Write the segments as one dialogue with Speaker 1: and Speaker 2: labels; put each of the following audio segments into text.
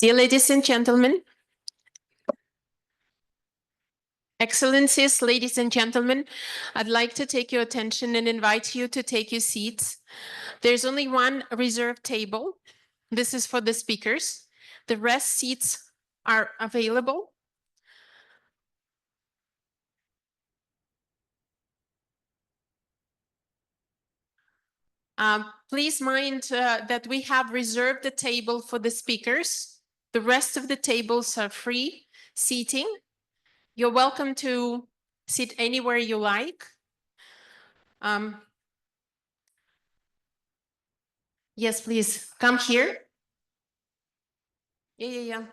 Speaker 1: Dear ladies and gentlemen, Excellencies, ladies and gentlemen, I'd like to take your attention and invite you to take your seats. There's only one reserved table. This is for the speakers. The rest seats are available. Please mind that we have reserved the table for the speakers. The rest of the tables are free seating. You're welcome to sit anywhere you like. Yes, please come here. Yeah.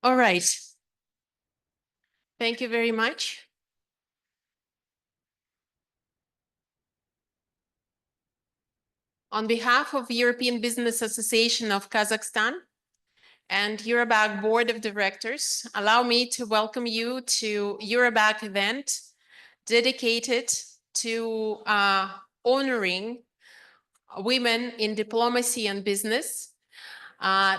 Speaker 1: All right. Thank you very much. On behalf of European Business Association of Kazakhstan and EUROBAK Board of Directors, allow me to welcome you to EUROBAK event dedicated to honoring women in diplomacy and business.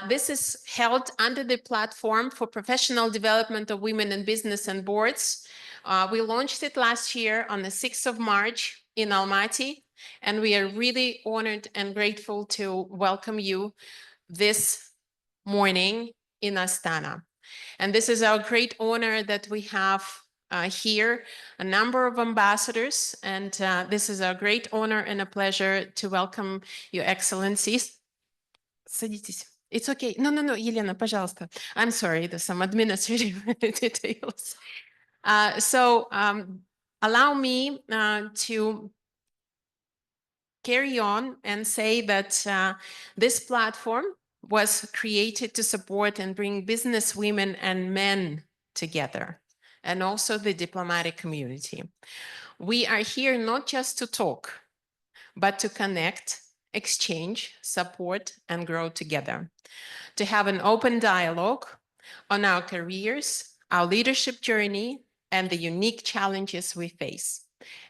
Speaker 1: This is held under the platform for professional development of women in business and boards. We launched it last year on the 6th of March in Almaty, and we are really honored and grateful to welcome you this morning in Astana. And this is our great honor that we have here a number of ambassadors, and this is a great honor and a pleasure to welcome your excellencies. Садитесь. It's okay. No, Елена, пожалуйста. I'm sorry, there's some administrative details. Allow me to carry on and say that this platform was created to support and bring business women and men together, and also the diplomatic community. We are here not just to talk, but to connect, exchange, support, and grow together. To have an open dialogue on our careers, our leadership journey, and the unique challenges we face.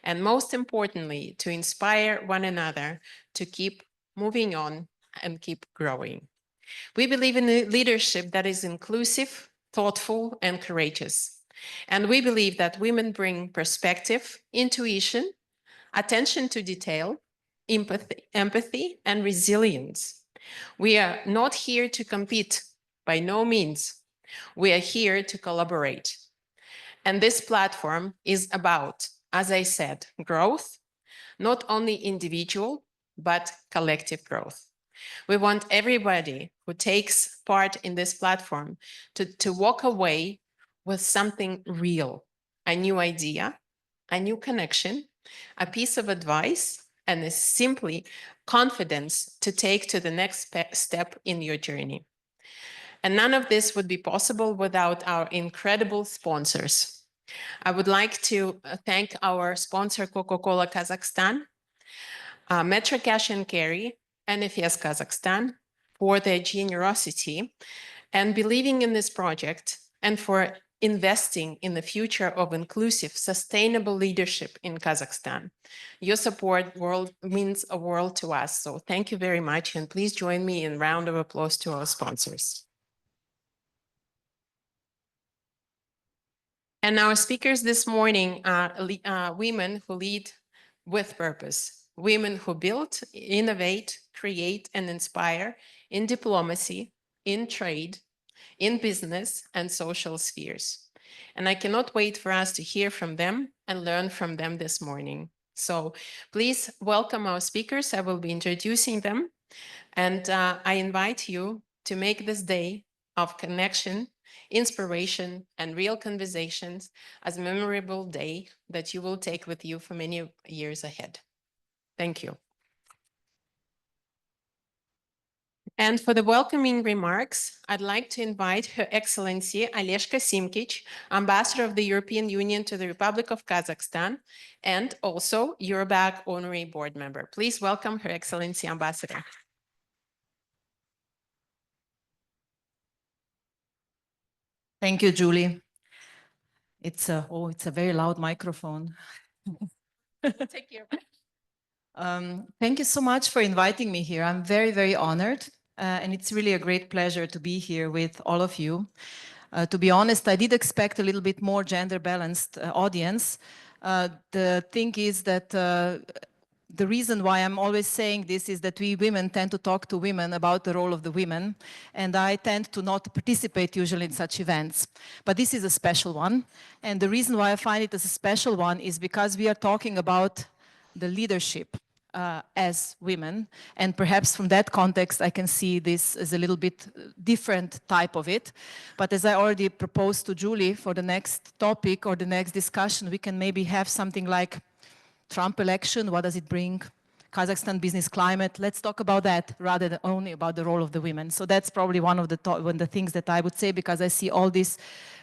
Speaker 1: And most importantly, to inspire one another to keep moving on and keep growing. We believe in a leadership that is inclusive, thoughtful, and courageous. And we believe that women bring perspective, intuition, attention to detail, empathy, and resilience. We are not here to compete, by no means. We are here to collaborate. And this platform is about, as I said, growth, not only individual, but collective growth. We want everybody who takes part in this platform to walk away with something real, a new idea, a new connection, a piece of advice, and is simply confidence to take to the next step in your journey. And none of this would be possible without our incredible sponsors. I would like to thank our sponsor, Coca-Cola Kazakhstan, Metro Cash and Carry, and Efes Kazakhstan for their generosity and believing in this project, and for investing in the future of inclusive, sustainable leadership in Kazakhstan. Your support means a world to us. So thank you very much. And please join me in a round of applause to our sponsors. And our speakers this morning are women who lead with purpose, women who build, innovate, create, and inspire in diplomacy, in trade, in business, and social spheres. And I cannot wait for us to hear from them and learn from them this morning. So please welcome our speakers. I will be introducing them. And I invite you to make this day of connection, inspiration, and real conversations as a memorable day that you will take with you for many years ahead. Thank you. And for the welcoming remarks, I'd like to invite Her Excellency Aleshka Simkic, Ambassador of the European Union to the Republic of Kazakhstan, and also EUROBAK Honorary Board Member. Please welcome Her Excellency Ambassador.
Speaker 2: Thank you, Julie. It's a very loud microphone.
Speaker 1: Take care.
Speaker 2: Thank you so much for inviting me here. I'm very, very honored. And it's really a great pleasure to be here with all of you. To be honest, I did expect a little bit more gender balanced audience. The thing is that the reason why I'm always saying this is that we women tend to talk to women about the role of the women, and I tend to not participate usually in such events. But this is a special one, and the reason why I find it as a special one is because we are talking about the leadership as women, and perhaps from that context I can see this as a little bit different type of it. But as I already proposed to Julie, for the next topic or the next discussion, we can maybe have something like Trump election, what does it bring? Kazakhstan business climate, let's talk about that rather than only about the role of the women. So that's probably one of the things that I would say, because I see all these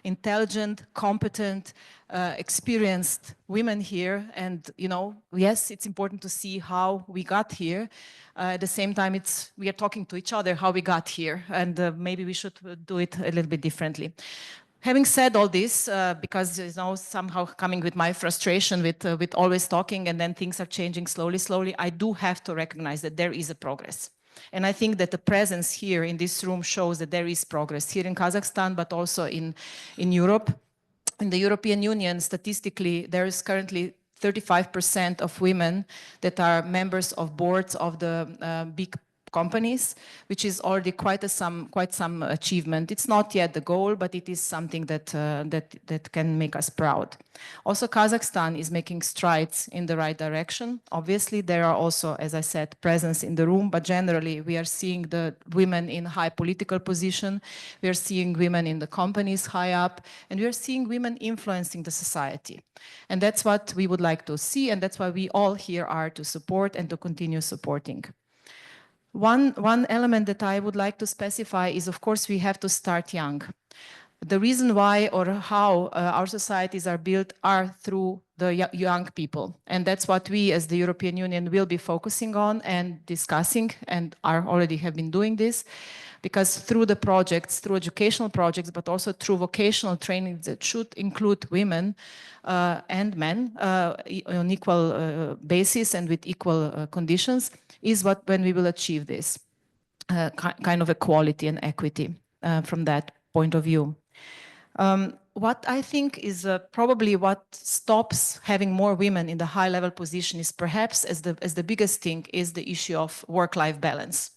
Speaker 2: intelligent, competent, experienced women here. And, you know, yes, it's important to see how we got here. At the same time, we are talking to each other how we got here, and maybe we should do it a little bit differently. Having said all this, because you know, somehow coming with my frustration with always talking and then things are changing slowly, I do have to recognize that there is a progress. And I think that the presence here in this room shows that there is progress here in Kazakhstan, but also in Europe. In the European Union, statistically, there is currently 35% of women that are members of boards of the big companies, which is already quite some achievement. It's not yet the goal, but it is something that can make us proud. Also, Kazakhstan is making strides in the right direction. Obviously, there are also, as I said, presence in the room, but generally we are seeing the women in high political position. We are seeing women in the companies high up, and we are seeing women influencing the society. And that's what we would like to see, and that's why we all here are to support and to continue supporting. One element that I would like to specify is, of course, we have to start young. The reason why or how our societies are built are through the young people. And that's what we as the European Union will be focusing on and discussing, and already have been doing this, because through the projects, through educational projects, but also through vocational training that should include women and men on equal basis and with equal conditions, is when we will achieve this kind of equality and equity from that point of view. What I think is probably what stops having more women in the high-level position is perhaps as the biggest thing is the issue of work-life balance.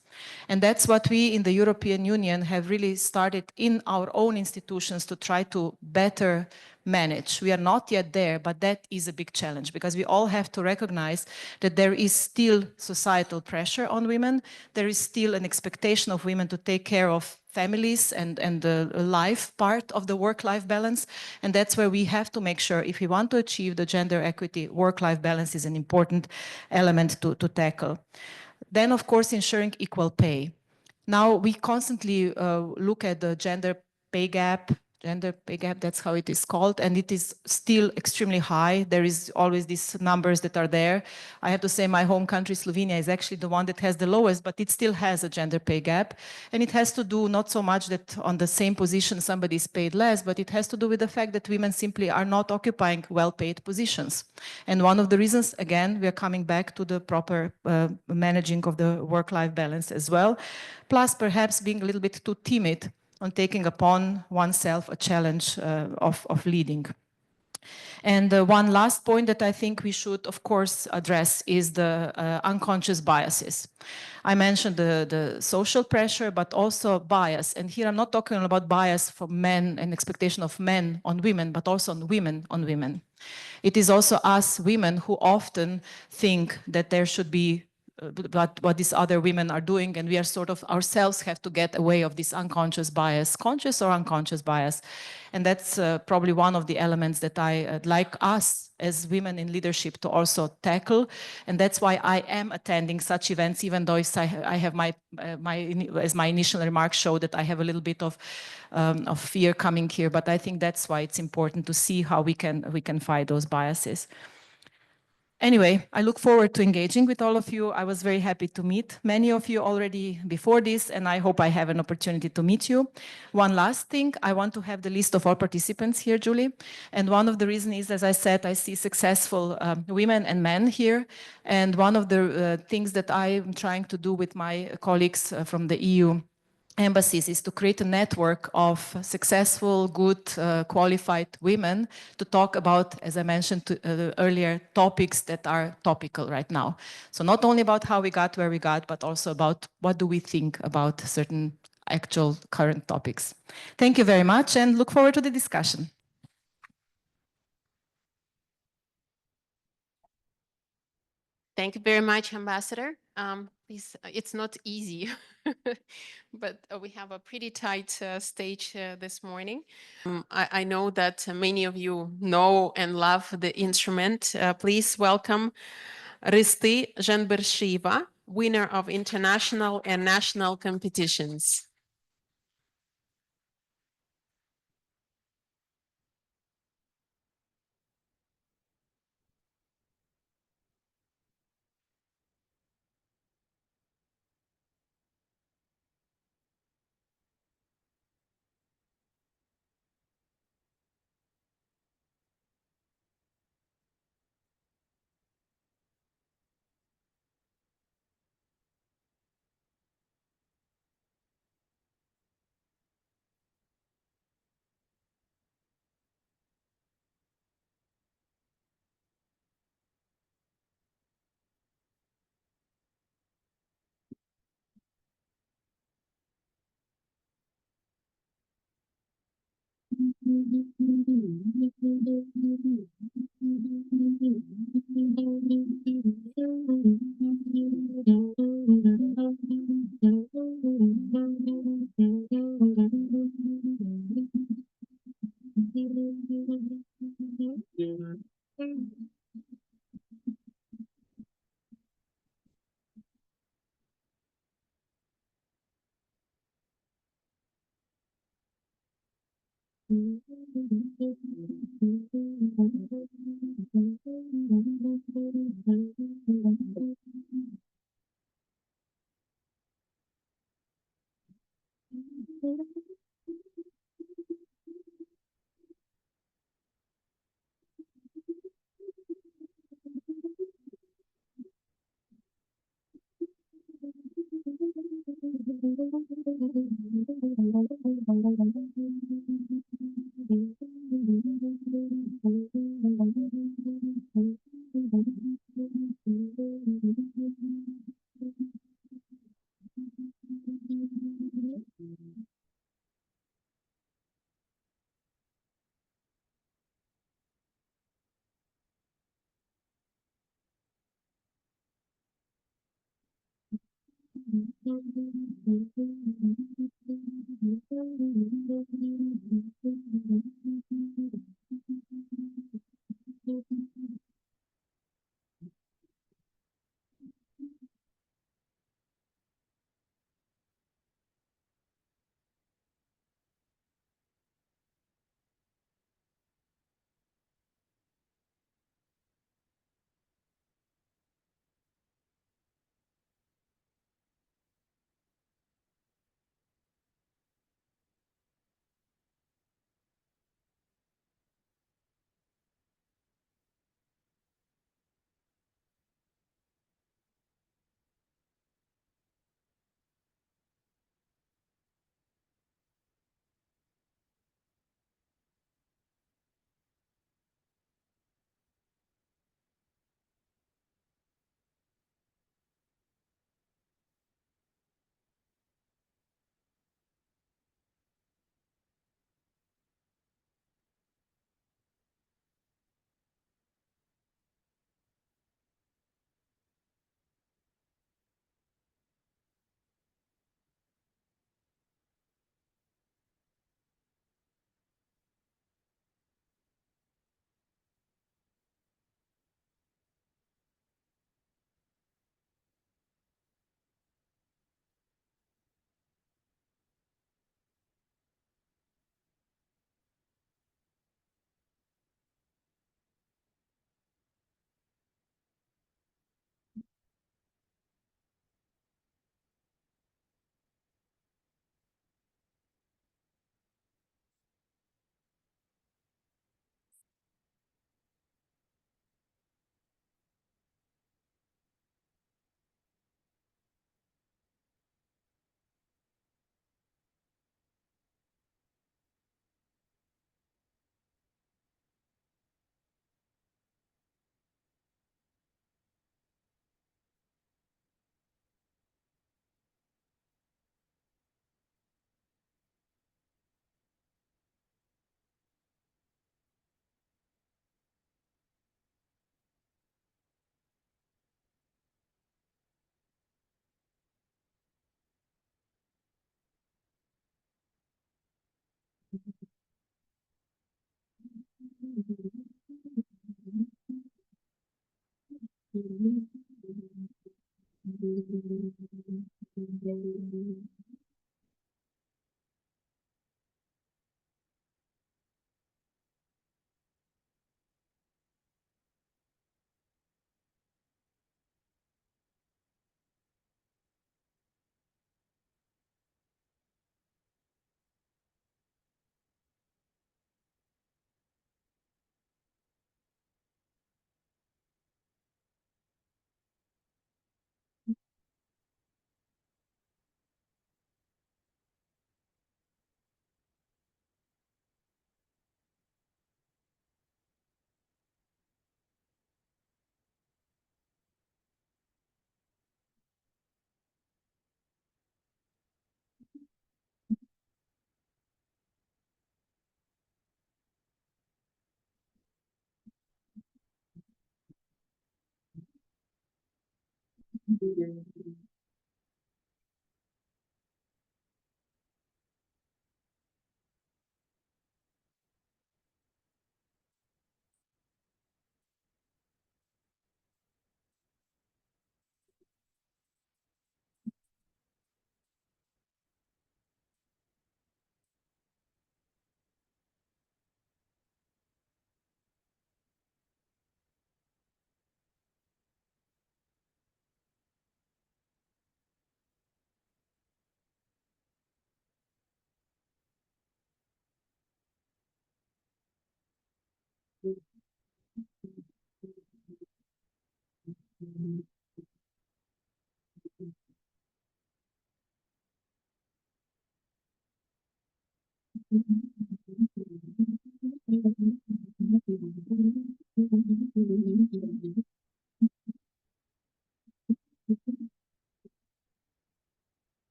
Speaker 2: And that's what we in the European Union have really started in our own institutions to try to better manage. We are not yet there, but that is a big challenge, because we all have to recognize that there is still societal pressure on women. There is still an expectation of women to take care of families and the life part of the work-life balance. And that's where we have to make sure, if we want to achieve the gender equity, work-life balance is an important element to tackle. Then, of course, ensuring equal pay. Now, we constantly look at the gender pay gap, that's how it is called, and it is still extremely high. There is always these numbers that are there. I have to say my home country, Slovenia, is actually the one that has the lowest, but it still has a gender pay gap. And it has to do not so much that on the same position somebody is paid less, but it has to do with the fact that women simply are not occupying well-paid positions. And one of the reasons, again, we are coming back to the proper managing of the work-life balance as well, plus perhaps being a little bit too timid on taking upon oneself a challenge of leading. And one last point that I think we should, of course, address is the unconscious biases. I mentioned the social pressure, but also bias. And here I'm not talking about bias for men and expectation of men on women, but also on women on women. It is also us women who often think that there should be what these other women are doing, and we are sort of ourselves have to get away of this unconscious bias, conscious or unconscious bias. And that's probably one of the elements that I like us as women in leadership to also tackle. And that's why I am attending such events, even though I have as my initial remarks show that I have a little bit of fear coming here, but I think that's why it's important to see how we can fight those biases. Anyway, I look forward to engaging with all of you. I was very happy to meet many of you already before this, and I hope I have an opportunity to meet you. One last thing, I want to have the list of all participants here, Julie. And one of the reasons is, as I said, I see successful women and men here. And one of the things that I'm trying to do with my colleagues from the EU embassies is to create a network of successful, good, qualified women to talk about, as I mentioned earlier, topics that are topical right now. So not only about how we got where we got, but also about what do we think about certain actual current topics. Thank you very much and look forward to the discussion.
Speaker 1: Thank you very much, Ambassador. It's not easy, but we have a pretty tight stage this morning. I know that many of you know and love the instrument. Please welcome Risti Zhenbershiva, winner of international and national competitions.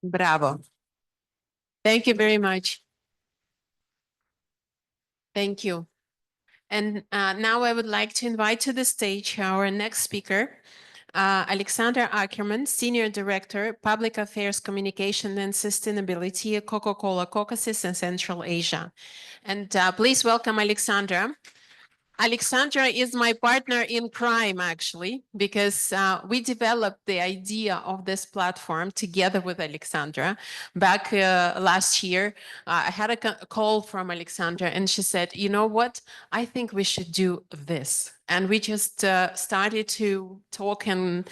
Speaker 1: Bravo. Thank you very much. Thank you. And now I would like to invite to the stage our next speaker, Alexander Ackerman, Senior Director, Public Affairs, Communication and Sustainability at Coca-Cola Caucasus and Central Asia. And please welcome Alexandra. Alexandra is my partner in crime, actually, because we developed the idea of this platform together with Alexandra back last year. I had a call from Alexandra and she said, you know what, I think we should do this. And we just started to talk and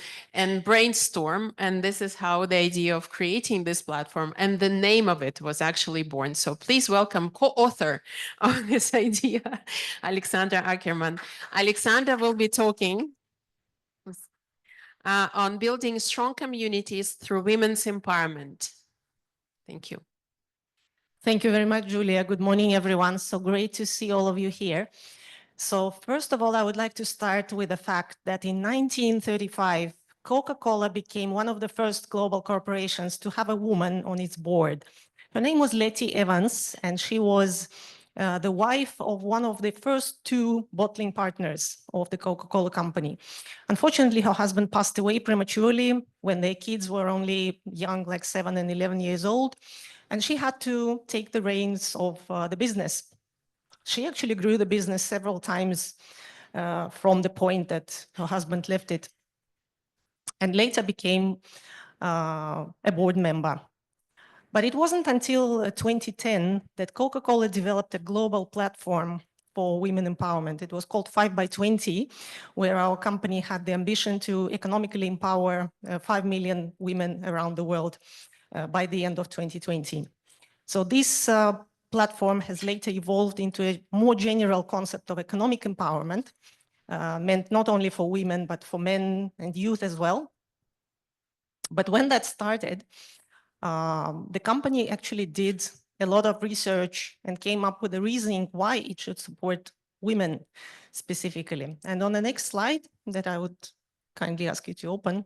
Speaker 1: brainstorm. And this is how the idea of creating this platform and the name of it was actually born. So please welcome co-author of this idea, Alexander Ackerman. Alexander will be talking on building strong communities through women's empowerment. Thank you.
Speaker 3: Thank you very much, Julia. Good morning, everyone. So great to see all of you here. So first of all, I would like to start with the fact that in 1935, Coca-Cola became one of the first global corporations to have a woman on its board. Her name was Letty Evans, and she was the wife of one of the first two bottling partners of the Coca-Cola company. Unfortunately, her husband passed away prematurely when their kids were only young, like 7 and 11 years old. And she had to take the reins of the business. She actually grew the business several times from the point that her husband left it, and later became a board member. But it wasn't until 2010 that Coca-Cola developed a global platform for women empowerment. It was called 5x20, where our company had the ambition to economically empower 5 million women around the world by the end of 2020. So this platform has later evolved into a more general concept of economic empowerment, meant not only for women, but for men and youth as well. But when that started, the company actually did a lot of research and came up with the reasoning why it should support women specifically. And on the next slide that I would kindly ask you to open.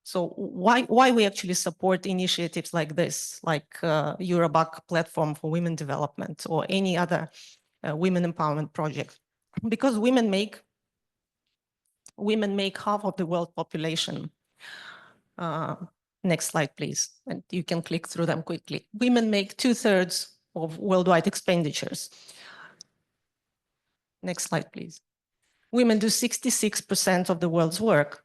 Speaker 3: So why we actually support initiatives like this, like EUROBAK platform for women development or any other women empowerment project? Because women make half of the world population. Next slide, please. And you can click through them quickly. Women make 2/3 of worldwide expenditures. Next slide, please. Women do 66% of the world's work.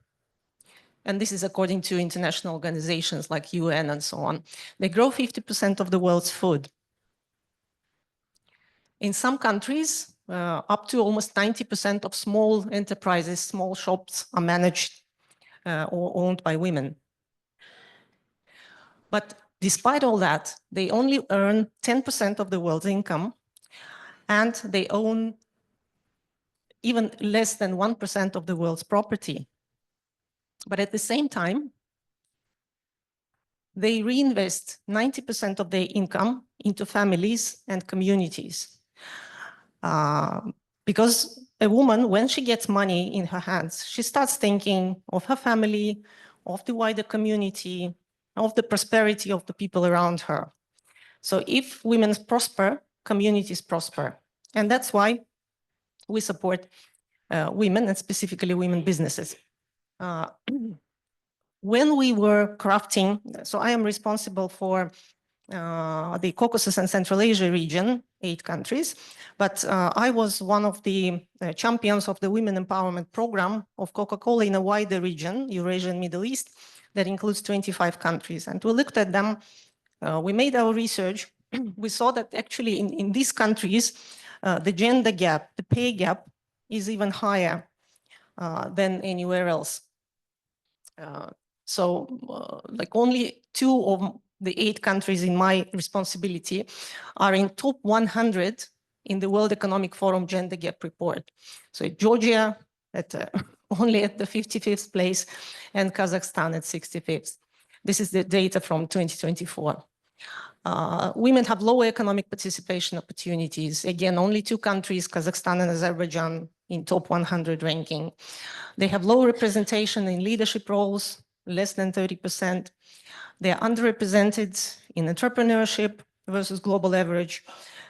Speaker 3: And this is according to international organizations like UN and so on. They grow 50% of the world's food. In some countries, up to almost 90% of small enterprises, small shops are managed or owned by women. But despite all that, they only earn 10% of the world's income, and they own even less than 1% of the world's property. But at the same time, they reinvest 90% of their income into families and communities. Because a woman, when she gets money in her hands, she starts thinking of her family, of the wider community, of the prosperity of the people around her. So if women prosper, communities prosper. And that's why we support women, and specifically women businesses. When we were crafting, so I am responsible for the Caucasus and Central Asia region, 8 countries, but I was one of the champions of the Women Empowerment Program of Coca-Cola in a wider region, Eurasia and Middle East, that includes 25 countries. And we looked at them, we made our research, we saw that actually in these countries, the gender gap, the pay gap is even higher than anywhere else. Like only 2 of the 8 countries in my responsibility are in top 100 in the World Economic Forum Gender Gap Report. So Georgia only at the 55th place, and Kazakhstan at 65th. This is the data from 2024. Women have lower economic participation opportunities. Again, only 2 countries, Kazakhstan and Azerbaijan, in top 100 ranking. They have low representation in leadership roles, less than 30%. They are underrepresented in entrepreneurship versus global average.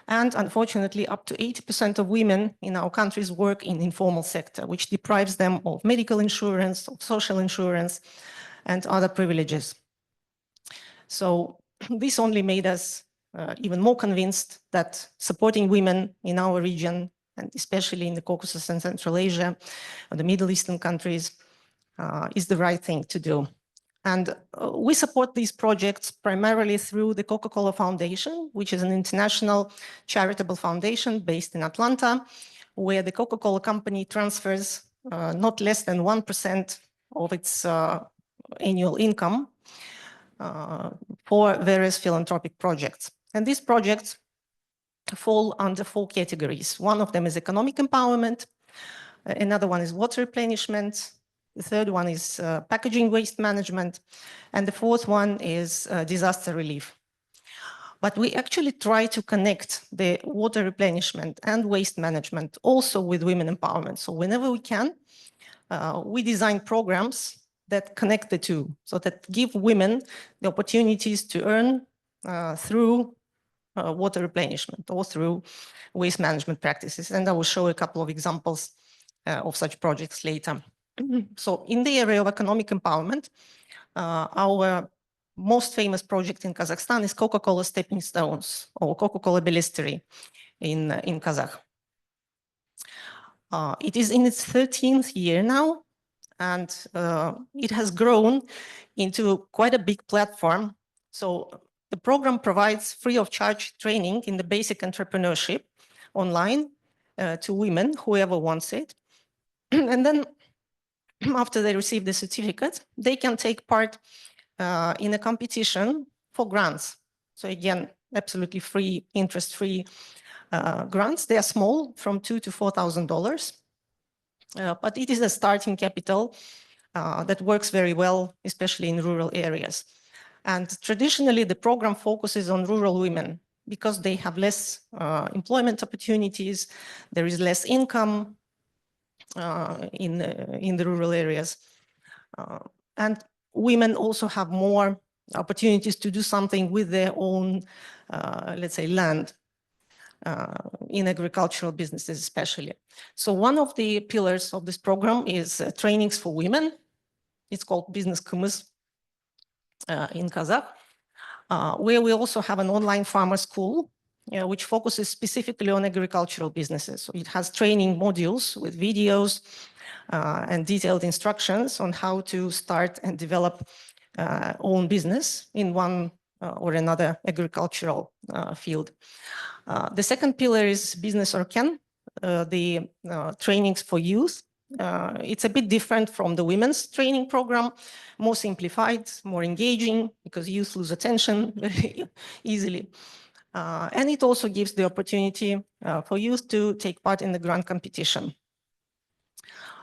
Speaker 3: And unfortunately, up to 80% of women in our countries work in informal sector, which deprives them of medical insurance, of social insurance, and other privileges. So this only made us even more convinced that supporting women in our region, and especially in the Caucasus and Central Asia, or the Middle Eastern countries, is the right thing to do. And we support these projects primarily through the Coca-Cola Foundation, which is an international charitable foundation based in Atlanta, where the Coca-Cola company transfers not less than 1% of its annual income for various philanthropic projects. And these projects fall under 4 categories. One of them is economic empowerment. Another one is water replenishment. The third one is packaging waste management. And the fourth one is disaster relief. But we actually try to connect the water replenishment and waste management also with women empowerment. So whenever we can, we design programs that connect the two, so that give women the opportunities to earn through water replenishment or through waste management practices. And I will show a couple of examples of such projects later. So in the area of economic empowerment, our most famous project in Kazakhstan is Coca-Cola Stepping Stones, or Coca-Cola Belistery in Kazakh. It is in its 13th year now, and it has grown into quite a big platform. So the program provides free of charge training in the basic entrepreneurship online to women, whoever wants it. And then after they receive the certificate, they can take part in a competition for grants. So again, absolutely free, interest-free grants. They are small, from $2,000 to $4,000. But it is a starting capital that works very well, especially in rural areas. And traditionally, the program focuses on rural women because they have less employment opportunities, there is less income in the rural areas. And women also have more opportunities to do something with their own, let's say, land. In agricultural businesses especially. So one of the pillars of this program is trainings for women. It's called Business Kumız in Kazakh, where we also have an online farmer school, which focuses specifically on agricultural businesses. So it has training modules with videos and detailed instructions on how to start and develop own business in one or another agricultural field. The second pillar is Business Orken, the trainings for youth. It's a bit different from the women's training program, more simplified, more engaging, because youth lose attention very easily. And it also gives the opportunity for youth to take part in the grant competition.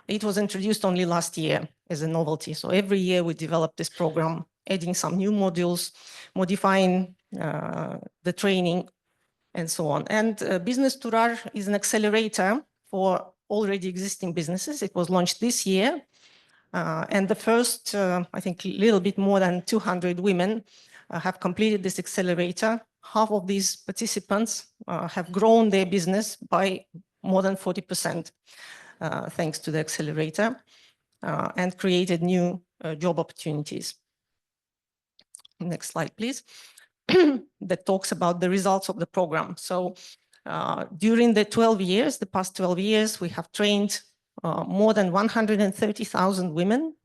Speaker 3: It was introduced only last year as a novelty. So every year we develop this program, adding some new modules, modifying the training, and so on. And Business Turar is an accelerator for already existing businesses. It was launched this year. And the first, I think, a little bit more than 200 women have completed this accelerator. Half of these participants have grown their business by more than 40%, thanks to the accelerator, and created new job opportunities. Next slide, please. That talks about the results of the program. So during the past 12 years, we have trained more than 130,000 women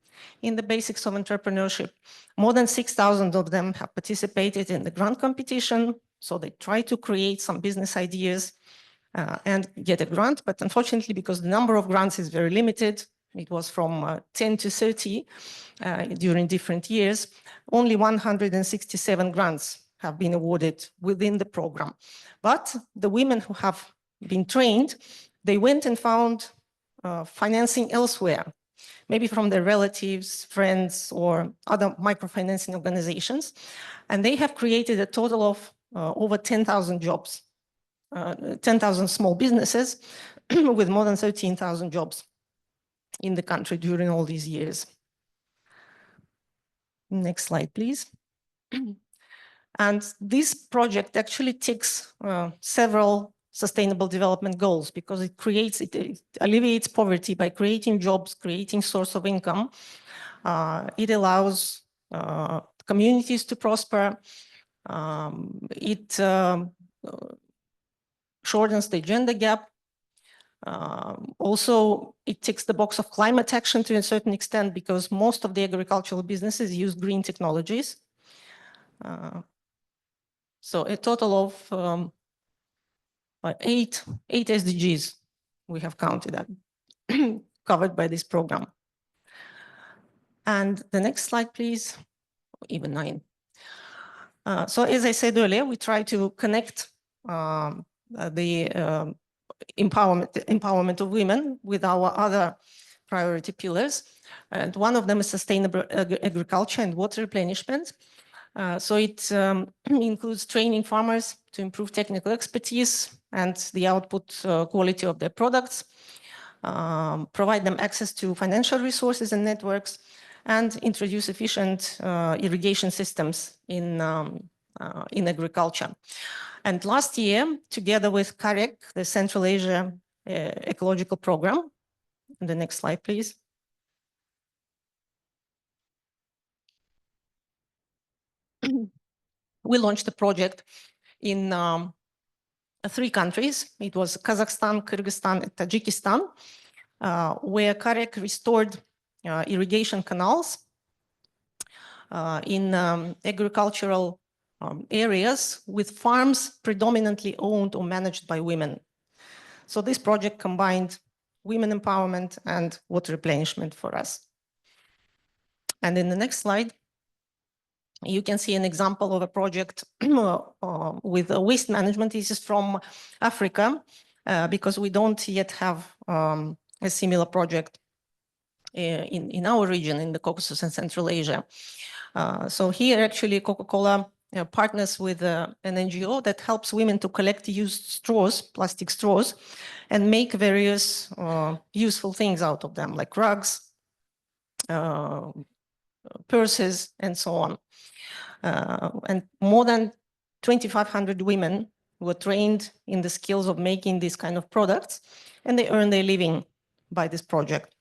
Speaker 3: in the basics of entrepreneurship. More than 6,000 of them have participated in the grant competition. So they try to create some business ideas and get a grant. But unfortunately, because the number of grants is very limited, it was from 10 to 30 during different years, only 167 grants have been awarded within the program. But the women who have been trained, they went and found financing elsewhere, maybe from their relatives, friends, or other microfinancing organizations. And they have created a total of over 10,000 jobs, 10,000 small businesses with more than 13,000 jobs in the country during all these years. Next slide, please. And this project actually ticks several sustainable development goals because it alleviates poverty by creating jobs, creating source of income. It allows communities to prosper. It shortens the gender gap. Also, it ticks the box of climate action to a certain extent because most of the agricultural businesses use green technologies. So a total of 8 SDGs we have counted at, covered by this program. And the next slide, please, even 9. So as I said earlier, we try to connect the empowerment of women with our other priority pillars. And one of them is sustainable agriculture and water replenishment. So it includes training farmers to improve technical expertise and the output quality of their products, provide them access to financial resources and networks, and introduce efficient irrigation systems in agriculture. And last year, together with CAREC, the Central Asia Ecological Program, the next slide, please. we launched the project in 3 countries. It was Kazakhstan, Kyrgyzstan, and Tajikistan, where Karek restored irrigation canals in agricultural areas with farms predominantly owned or managed by women. So this project combined women empowerment and water replenishment for us. And in the next slide, you can see an example of a project with waste management. This is from Africa, because we don't yet have a similar project in our region, in the Caucasus and Central Asia. So here actually Coca-Cola partners with an NGO that helps women to collect used straws, plastic straws, and make various useful things out of them, like rugs, purses, and so on. And more than 2,500 women were trained in the skills of making these kind of products, and they earn their living by this project.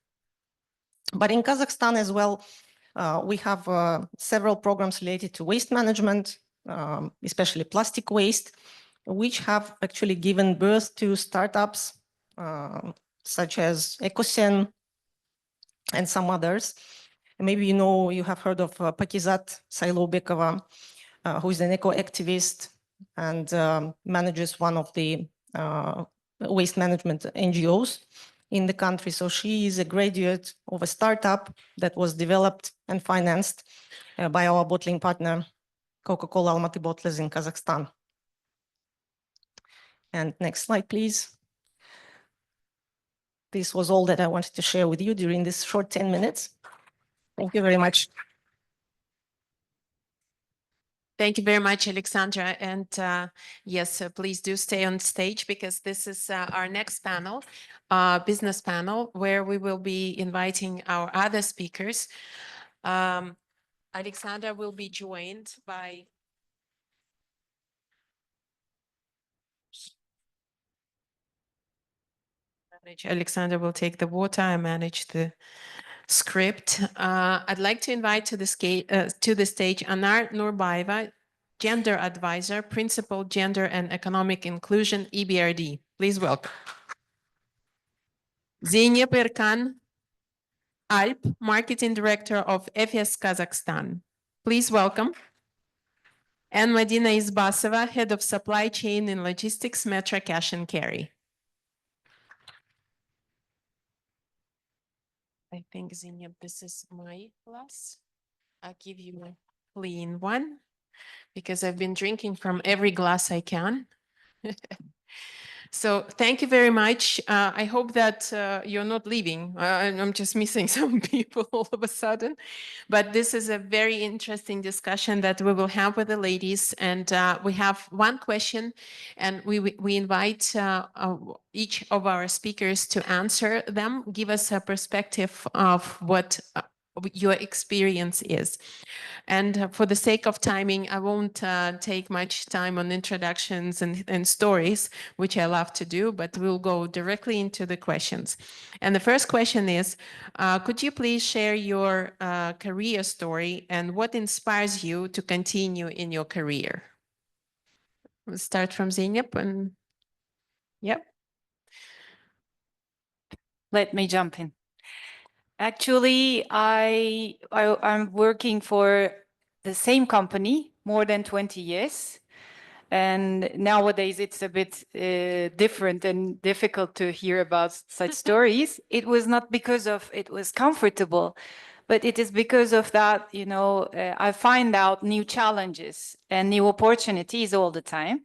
Speaker 3: But in Kazakhstan as well, we have several programs related to waste management, especially plastic waste, which have actually given birth to startups such as Ecocen and some others. Maybe you have heard of Pakizat Sailobekova, who is an eco-activist and manages one of the waste management NGOs in the country. So she is a graduate of a startup that was developed and financed by our bottling partner, Coca-Cola Almaty Bottlers in Kazakhstan. And next slide, please. This was all that I wanted to share with you during this short 10 minutes. Thank you very much.
Speaker 1: Thank you very much, Alexandra. And yes, please do stay on stage, because this is our next panel, business panel, where we will be inviting our other speakers. Alexandra will be joined by Alexandra will take the water. I manage the script. I'd like to invite to the stage Anar Nurbaeva, Gender Advisor, Principal Gender and Economic Inclusion, EBRD. Please welcome. Zeynep Erkan Alp, Marketing Director of Efes Kazakhstan. Please welcome. And Madina Izbasova, Head of Supply Chain and Logistics, Metra Cash and Carry. I think, Zeynep, this is my glass. I'll give you a clean one, because I've been drinking from every glass I can. So thank you very much. I hope that you're not leaving. I'm just missing some people all of a sudden. But this is a very interesting discussion that we will have with the ladies. And we have one question, and we invite each of our speakers to answer them, give us a perspective of what your experience is. And for the sake of timing, I won't take much time on introductions and stories, which I love to do, but we'll go directly into the questions. And the first question is, could you please share your career story and what inspires you to continue in your career? We'll start from Zeynep. And yep.
Speaker 4: Let me jump in. Actually, I'm working for the same company more than 20 years. And nowadays it's a bit different and difficult to hear about such stories. It was not because of it was comfortable, but it is because of that, I find out new challenges and new opportunities all the time.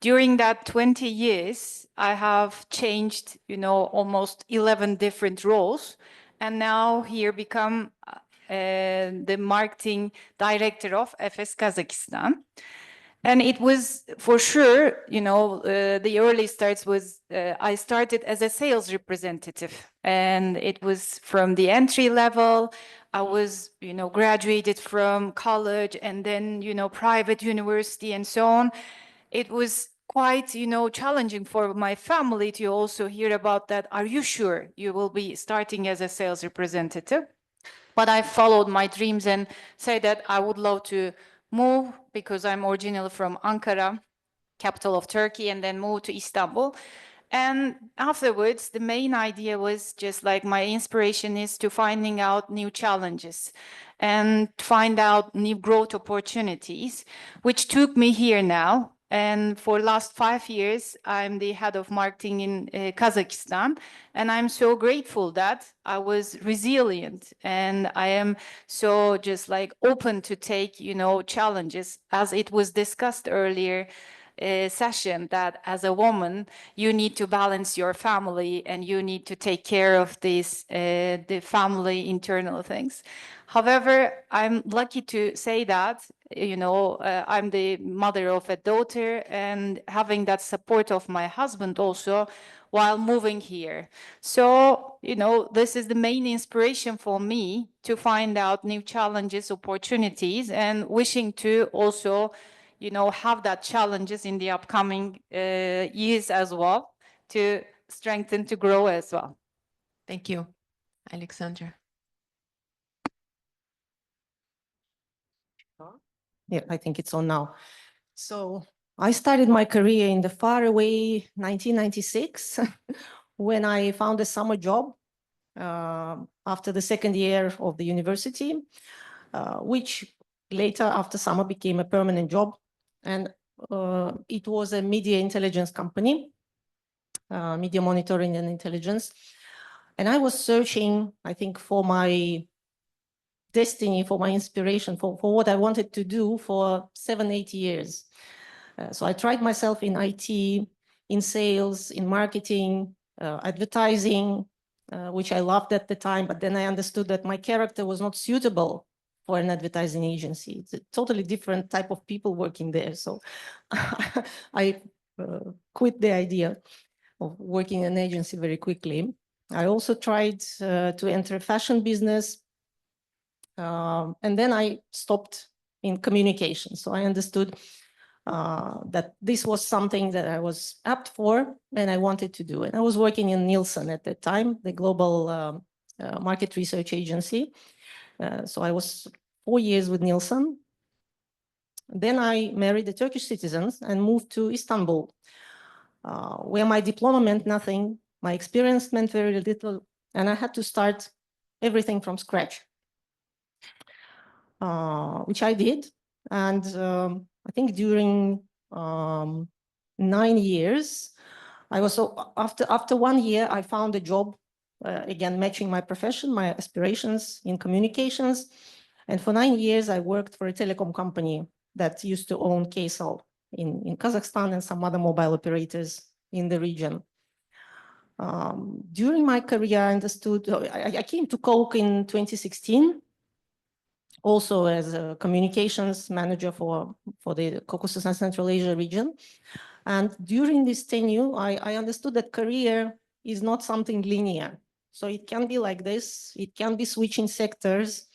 Speaker 4: During that 20 years, I have changed, almost 11 different roles. And now here become the marketing director of Efes Kazakhstan. And it was for sure, the early starts was, I started as a sales representative, and it was from the entry level. I was, graduated from college and then, private university and so on. It was quite, challenging for my family to also hear about that. Are you sure you will be starting as a sales representative? But I followed my dreams and said that I would love to move because I'm originally from Ankara, capital of Turkey, and then moved to Istanbul. And afterwards, the main idea was just like my inspiration is to finding out new challenges and find out new growth opportunities, which took me here now. And for last 5 years, I'm the head of marketing in Kazakhstan. And I'm so grateful that I was resilient and I am so just like open to take, challenges, as it was discussed earlier session, that as a woman you need to balance your family and you need to take care of these the family internal things. However, I'm lucky to say that I'm the mother of a daughter and having that support of my husband also while moving here. So this is the main inspiration for me to find out new challenges, opportunities, and wishing to also have that challenges in the upcoming years as well, to strengthen, to grow as well.
Speaker 1: Thank you, Alexandra.
Speaker 3: Yeah, I think it's on now. So I started my career in the faraway 1996 when I found a summer job after the second year of the university, which later after summer became a permanent job. And it was a media intelligence company, media monitoring and intelligence. And I was searching, I think, for my destiny, for my inspiration, for what I wanted to do for 7, 8 years. So I tried myself in IT, in sales, in marketing, advertising, which I loved at the time, but then I understood that my character was not suitable for an advertising agency. It's a totally different type of people working there. So I quit the idea of working in an agency very quickly. I also tried to enter a fashion business, and then I stopped in communication. So I understood that this was something that I was apt for and I wanted to do. And I was working in Nielsen at that time, the global market research agency. So I was 4 years with Nielsen. Then I married a Turkish citizen and moved to Istanbul, where my diploma meant nothing, my experience meant very little, and I had to start everything from scratch, which I did. And I think during 9 years, I was so after 1 year, I found a job, again, matching my profession, my aspirations in communications. And for 9 years, I worked for a telecom company that used to own Kcell in Kazakhstan and some other mobile operators in the region. During my career, I understood, I came to Coke in 2016, also as a communications manager for the Caucasus and Central Asia region. And during this tenure, I understood that career is not something linear. So it can be like this. It can be switching sectors,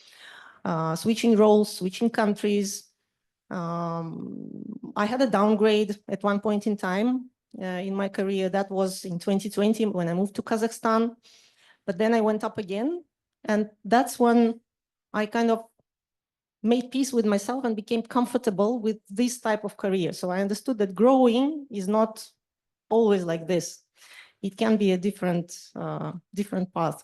Speaker 3: switching roles, switching countries. I had a downgrade at one point in time in my career. That was in 2020 when I moved to Kazakhstan. But then I went up again. And that's when I kind of made peace with myself and became comfortable with this type of career. So I understood that growing is not always like this. It can be a different path.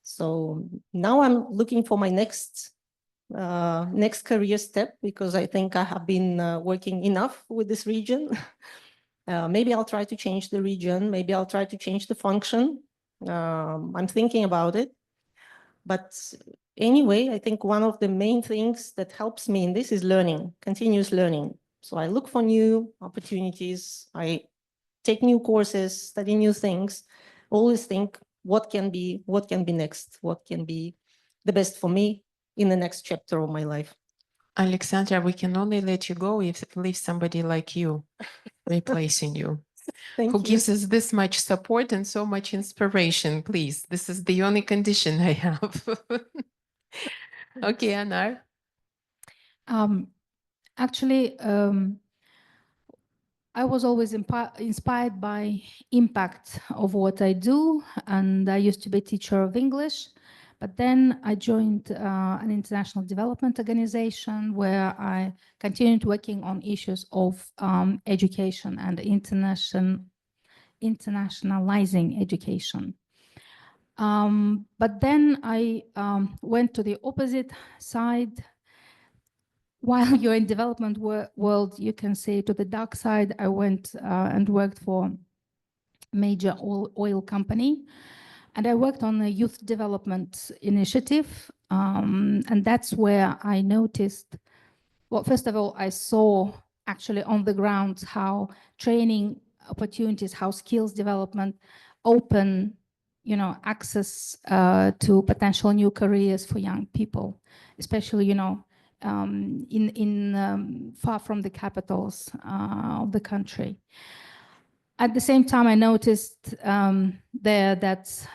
Speaker 3: So now I'm looking for my next career step, because I think I have been working enough with this region. Maybe I'll try to change the region. Maybe I'll try to change the function. I'm thinking about it. But anyway, I think one of the main things that helps me in this is learning, continuous learning. So I look for new opportunities. I take new courses, study new things, always think what can be next, what can be the best for me in the next chapter of my life.
Speaker 1: Alexandra, we can only let you go if it leaves somebody like you replacing you. Who gives us this much support and so much inspiration, please. This is the only condition I have. Okay, Anar.
Speaker 5: Actually, I was always inspired by impact of what I do, and I used to be a teacher of English. But then I joined an international development organization where I continued working on issues of education and internationalizing education. But then I went to the opposite side. While you're in development world, you can say to the dark side. I went and worked for major oil company, and I worked on a youth development initiative, and that's where I noticed, well, first of all, I saw actually on the ground how training opportunities, how skills development open, access to potential new careers for young people, especially, in far from the capitals of the country. At the same time, I noticed there that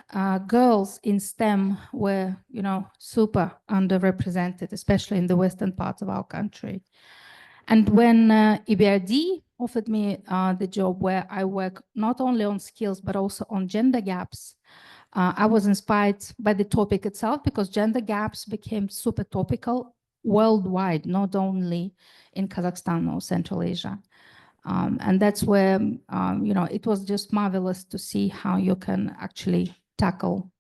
Speaker 5: girls in STEM were, super underrepresented, especially in the western parts of our country. And when EBRD offered me the job where I work not only on skills, but also on gender gaps, I was inspired by the topic itself, because gender gaps became super topical worldwide, not only in Kazakhstan or Central Asia. And that's where, it was just marvelous to see how you can actually tackle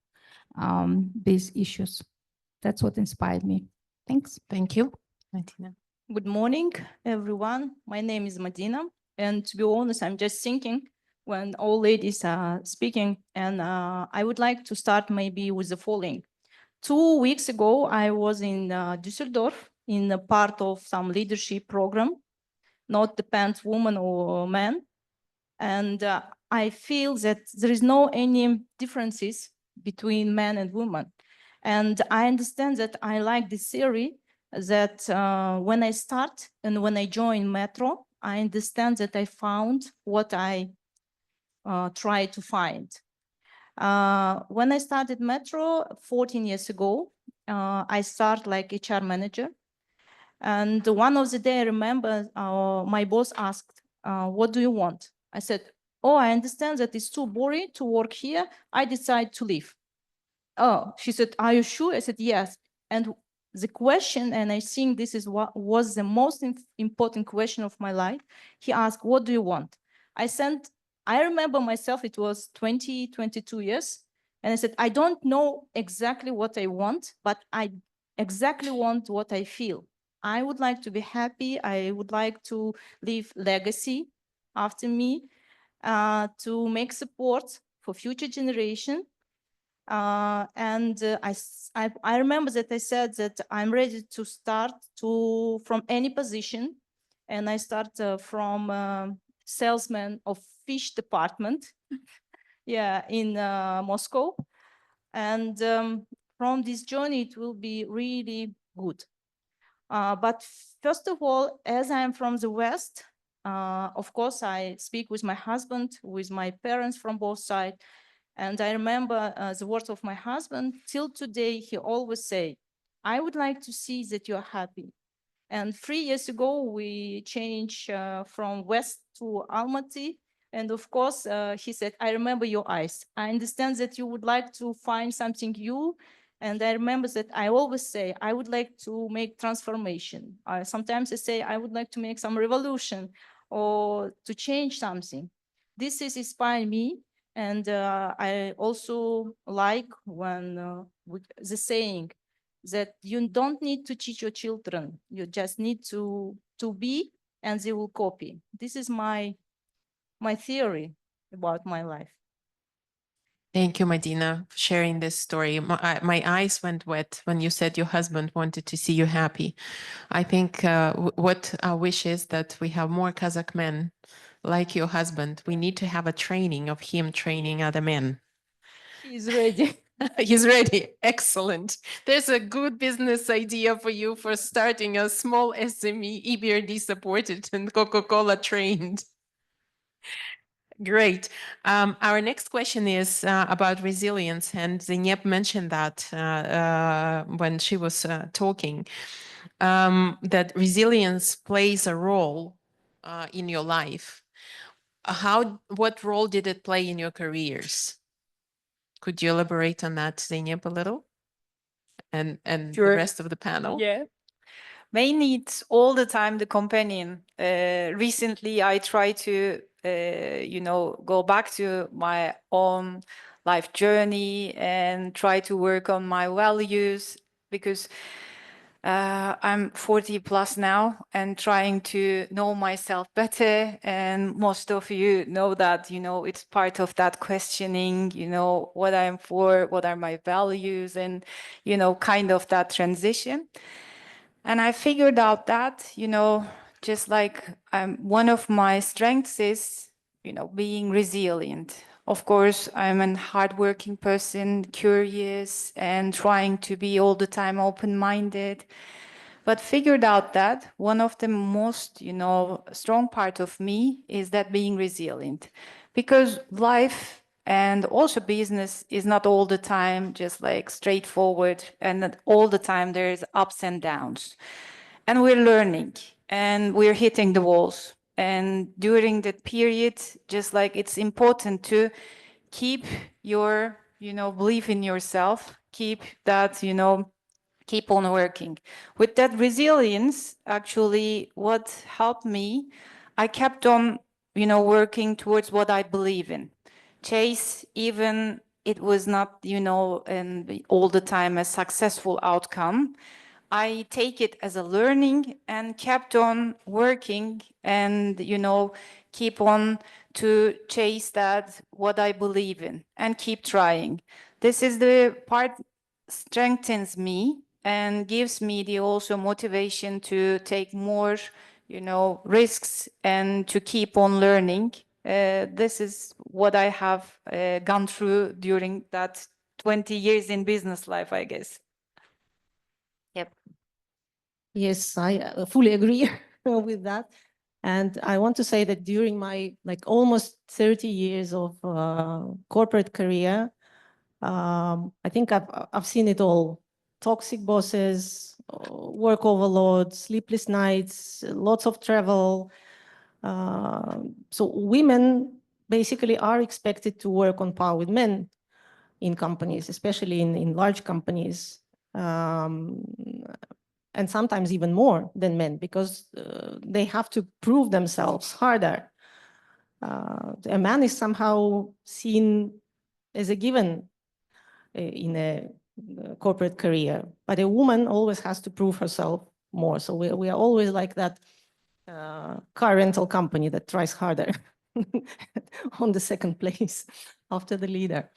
Speaker 5: these issues. That's what inspired me. Thanks.
Speaker 1: Thank you, Martina.
Speaker 6: Good morning, everyone. My name is Madina. And to be honest, I'm just thinking when all ladies are speaking, and I would like to start maybe with the following. 2 weeks ago, I was in Düsseldorf in a part of some leadership program, not depends woman or man. And I feel that there is no any differences between men and women. And I understand that I like this theory that when I start and when I join Metro, I understand that I found what I try to find. When I started Metro 14 years ago, I started like HR manager. And one of the day I remember my boss asked, what do you want? I said, oh, I understand that it's too boring to work here. I decide to leave. Oh, she said, are you sure? I said, yes. And the question, and I think this is what was the most important question of my life. He asked, what do you want? I remember myself, it was 22 years. And I said, I don't know exactly what I want, but I exactly want what I feel. I would like to be happy. I would like to leave legacy after me, to make support for future generation. I remember that I said that I'm ready to start from any position. And I start from salesman of fish department, yeah, in Moscow. And from this journey, it will be really good. But first of all, as I am from the West, of course, I speak with my husband, with my parents from both sides. And I remember the words of my husband. Till today, he always say, I would like to see that you're happy. And 3 years ago, we changed from West to Almaty. And of course, he said, I remember your eyes. I understand that you would like to find something new. And I remember that I always say, I would like to make transformation. Sometimes I say, I would like to make some revolution or to change something. This is inspired me. And I also like when the saying that you don't need to teach your children. You just need to be, and they will copy. This is my theory about my life.
Speaker 1: Thank you, Madina, for sharing this story. My eyes went wet when you said your husband wanted to see you happy. I think what our wish is that we have more Kazakh men like your husband. We need to have a training of him training other men.
Speaker 6: He's ready.
Speaker 1: He's ready. Excellent. There's a good business idea for you for starting a small SME, EBRD supported and Coca-Cola trained. Great. Our next question is about resilience, and Zeynep mentioned that when she was talking, that resilience plays a role in your life. What role did it play in your careers? Could you elaborate on that, Zeynep, a little? and the
Speaker 4: Sure.
Speaker 1: rest of the panel.
Speaker 4: Yeah. May needs all the time the companion. Recently, I try to, go back to my own life journey and try to work on my values, because I'm 40 plus now and trying to know myself better. And most of you know that, it's part of that questioning, what I'm for, what are my values, and, kind of that transition. And I figured out that, just like one of my strengths is, being resilient. Of course, I'm a hardworking person, curious, and trying to be all the time open-minded. But figured out that one of the most, strong part of me is that being resilient. Because life and also business is not all the time just like straightforward, and not all the time there's ups and downs. And we're learning and we're hitting the walls. And during that period, just like it's important to keep your, belief in yourself, keep that, keep on working. With that resilience, actually, what helped me, I kept on, working towards what I believe in. Chase, even it was not, and all the time a successful outcome, I take it as a learning and kept on working and, keep on to chase that, what I believe in, and keep trying. This is the part strengthens me and gives me the also motivation to take more, risks and to keep on learning. This is what I have gone through during that 20 years in business life, I guess. Yep.
Speaker 3: Yes, I fully agree with that. And I want to say that during my almost 30 years of corporate career, I think I've seen it all. Toxic bosses, work overload, sleepless nights, lots of travel. So women basically are expected to work on par with men in companies, especially in large companies. And sometimes even more than men, because they have to prove themselves harder. A man is somehow seen as a given in a corporate career, but a woman always has to prove herself more. So we are always like that car rental company that tries harder on the second place after the leader.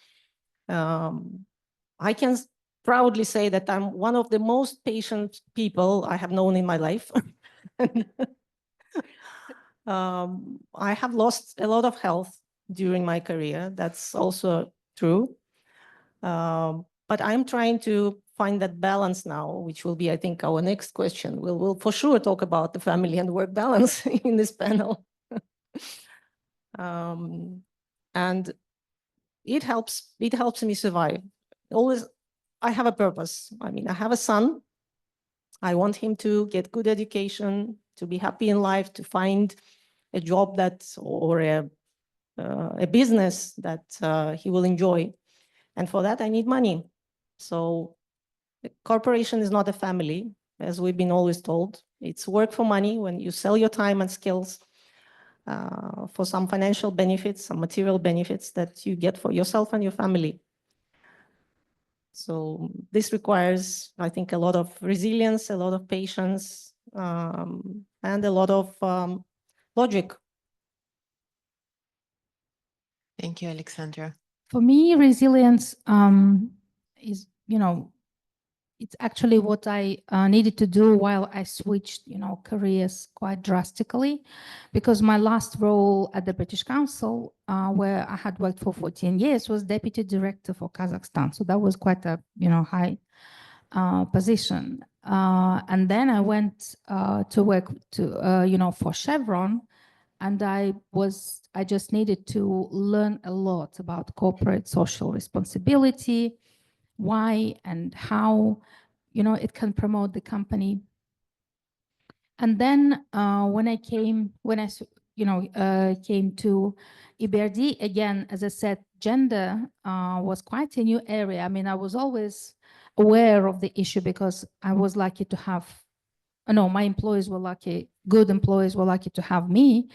Speaker 3: I can proudly say that I'm one of the most patient people I have known in my life. I have lost a lot of health during my career. That's also true. But I'm trying to find that balance now, which will be, I think, our next question. We'll for sure talk about the family and work balance in this panel. And it helps me survive. Always, I have a purpose. I mean, I have a son. I want him to get good education, to be happy in life, to find a job or a business that he will enjoy. And for that, I need money. So the corporation is not a family, as we've been always told. It's work for money when you sell your time and skills for some financial benefits, some material benefits that you get for yourself and your family. So this requires, I think, a lot of resilience, a lot of patience, and a lot of logic.
Speaker 1: Thank you, Alexandra.
Speaker 5: For me, resilience is, it's actually what I needed to do while I switched, careers quite drastically, because my last role at the British Council, where I had worked for 14 years, was Deputy Director for Kazakhstan. So that was quite a, high position. And then I went to work for Chevron, and I just needed to learn a lot about corporate social responsibility, why and how, it can promote the company. And then when I came to EBRD, again, as I said, gender was quite a new area. I mean, I was always aware of the issue because I was lucky to have, no, my employees were lucky, good employees were lucky to have me.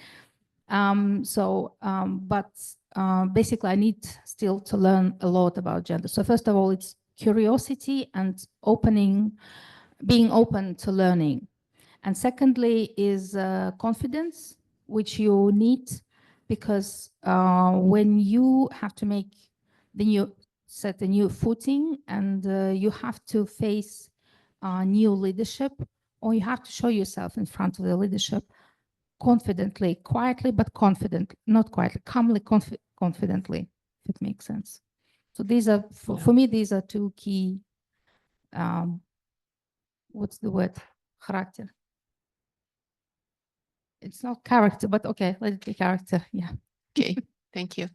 Speaker 5: Basically, I need still to learn a lot about gender. So first of all, it's curiosity and being open to learning. And secondly is confidence, which you need because when you have to set a new footing and you have to face new leadership, or you have to show yourself in front of the leadership confidently, quietly, but not quietly, calmly, confidently, if it makes sense. So these are, for me, these are two key, what's the word? Character. It's not character, but okay, let it be character, yeah.
Speaker 1: Okay, thank you.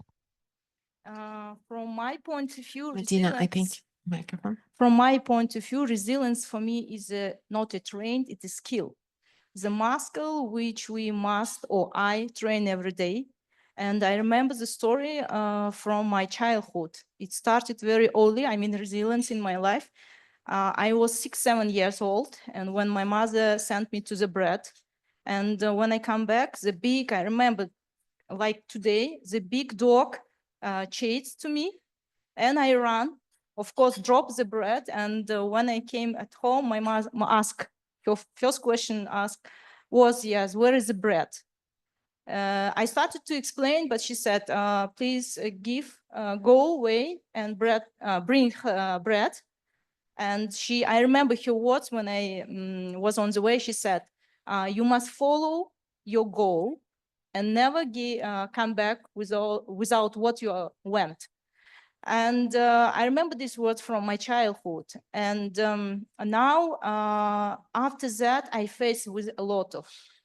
Speaker 6: From my point of view,
Speaker 1: Medina, I think, microphone.
Speaker 6: From my point of view, resilience for me is not a trend, it's a skill. The muscle which we must, or I, train every day. And I remember the story from my childhood. It started very early, resilience in my life. I was 6, 7 years old, and when my mother sent me to the bread, and when I come back, I remember like today, the big dog chased to me, and I ran, of course, dropped the bread. And when I came at home, my mother asked, her first question was, yes, where is the bread? I started to explain, but she said, please go away and bring bread. And I remember her words when I was on the way. She said, you must follow your goal and never come back without what you went. And I remember these words from my childhood. And now, after that, I face with a lot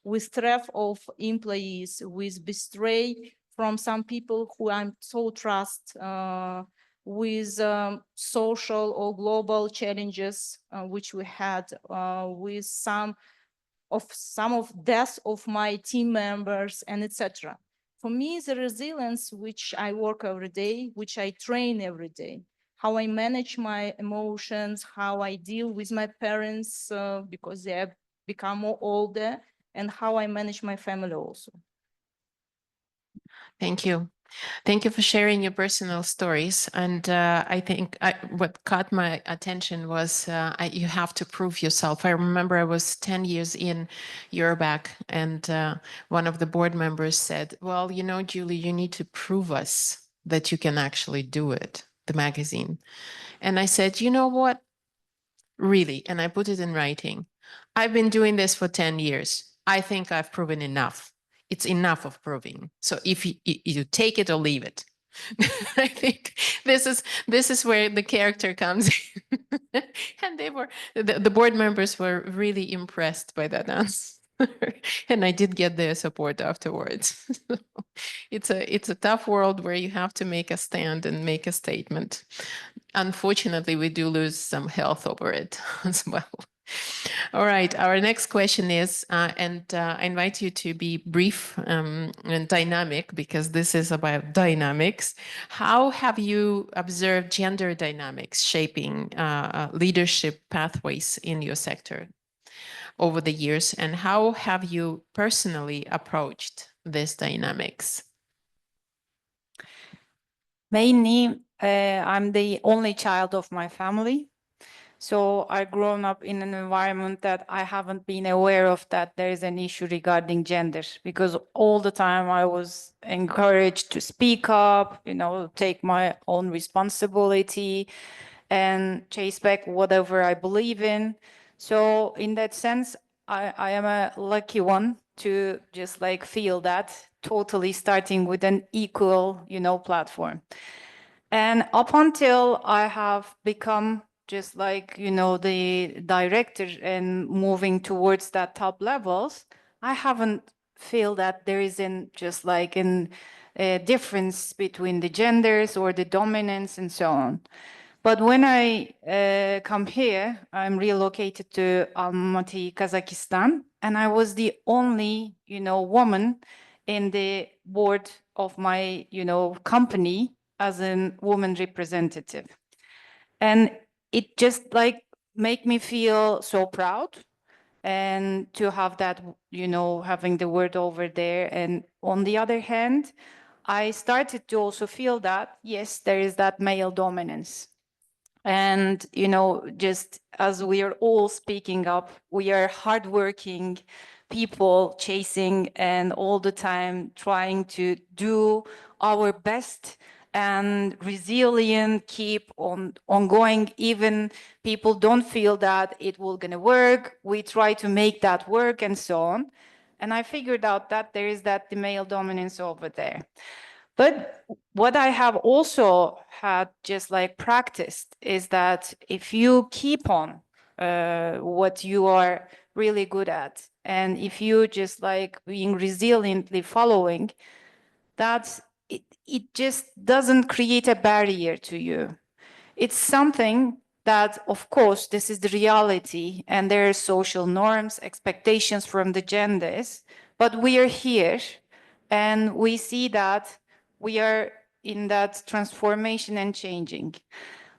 Speaker 6: with threat of employees, with betray from some people who I'm so trust, with social or global challenges which we had, with some of death of my team members, and etc. For me, the resilience which I work every day, which I train every day, how I manage my emotions, how I deal with my parents because they have become more older, and how I manage my family also.
Speaker 1: Thank you. Thank you for sharing your personal stories. And I think what caught my attention was you have to prove yourself. I remember I was 10 years in EUROBAK, and one of the board members said, well, you know, Julie, you need to prove us that you can actually do it, the magazine. And I said, you know what? Really? And I put it in writing. I've been doing this for 10 years. I think I've proven enough. It's enough of proving. So if you take it or leave it. I think this is where the character comes in. And the board members were really impressed by that answer. And I did get their support afterwards. It's a tough world where you have to make a stand and make a statement. Unfortunately, we do lose some health over it as well. All right, our next question is, and I invite you to be brief and dynamic, because this is about dynamics. How have you observed gender dynamics shaping leadership pathways in your sector over the years, and how have you personally approached these dynamics?
Speaker 4: Mainly, I'm the only child of my family. So I've grown up in an environment that I haven't been aware of that there is an issue regarding gender, because all the time I was encouraged to speak up, take my own responsibility and chase back whatever I believe in. So in that sense, I am a lucky one to just feel that, totally starting with an equal, platform. And up until I have become just the director and moving towards that top levels, I haven't feel that there isn't just a difference between the genders or the dominance and so on. But when I come here, I'm relocated to Almaty, Kazakhstan, and I was the only, woman in the board of my, company as a woman representative. And it just like make me feel so proud, and to have that, you know, having the word over there. And on the other hand, I started to also feel that, yes, there is that male dominance. And, you know, just as we are all speaking up, we are hardworking people chasing and all the time trying to do our best and resilient, keep on ongoing. Even people don't feel that it will gonna work. We try to make that work and so on. And I figured out that there is that the male dominance over there. But what I have also had just like practiced is that if you keep on what you are really good at, and if you just like being resiliently following, that it just doesn't create a barrier to you. It's something that, of course, this is the reality, and there are social norms, expectations from the genders, but we are here, and we see that we are in that transformation and changing.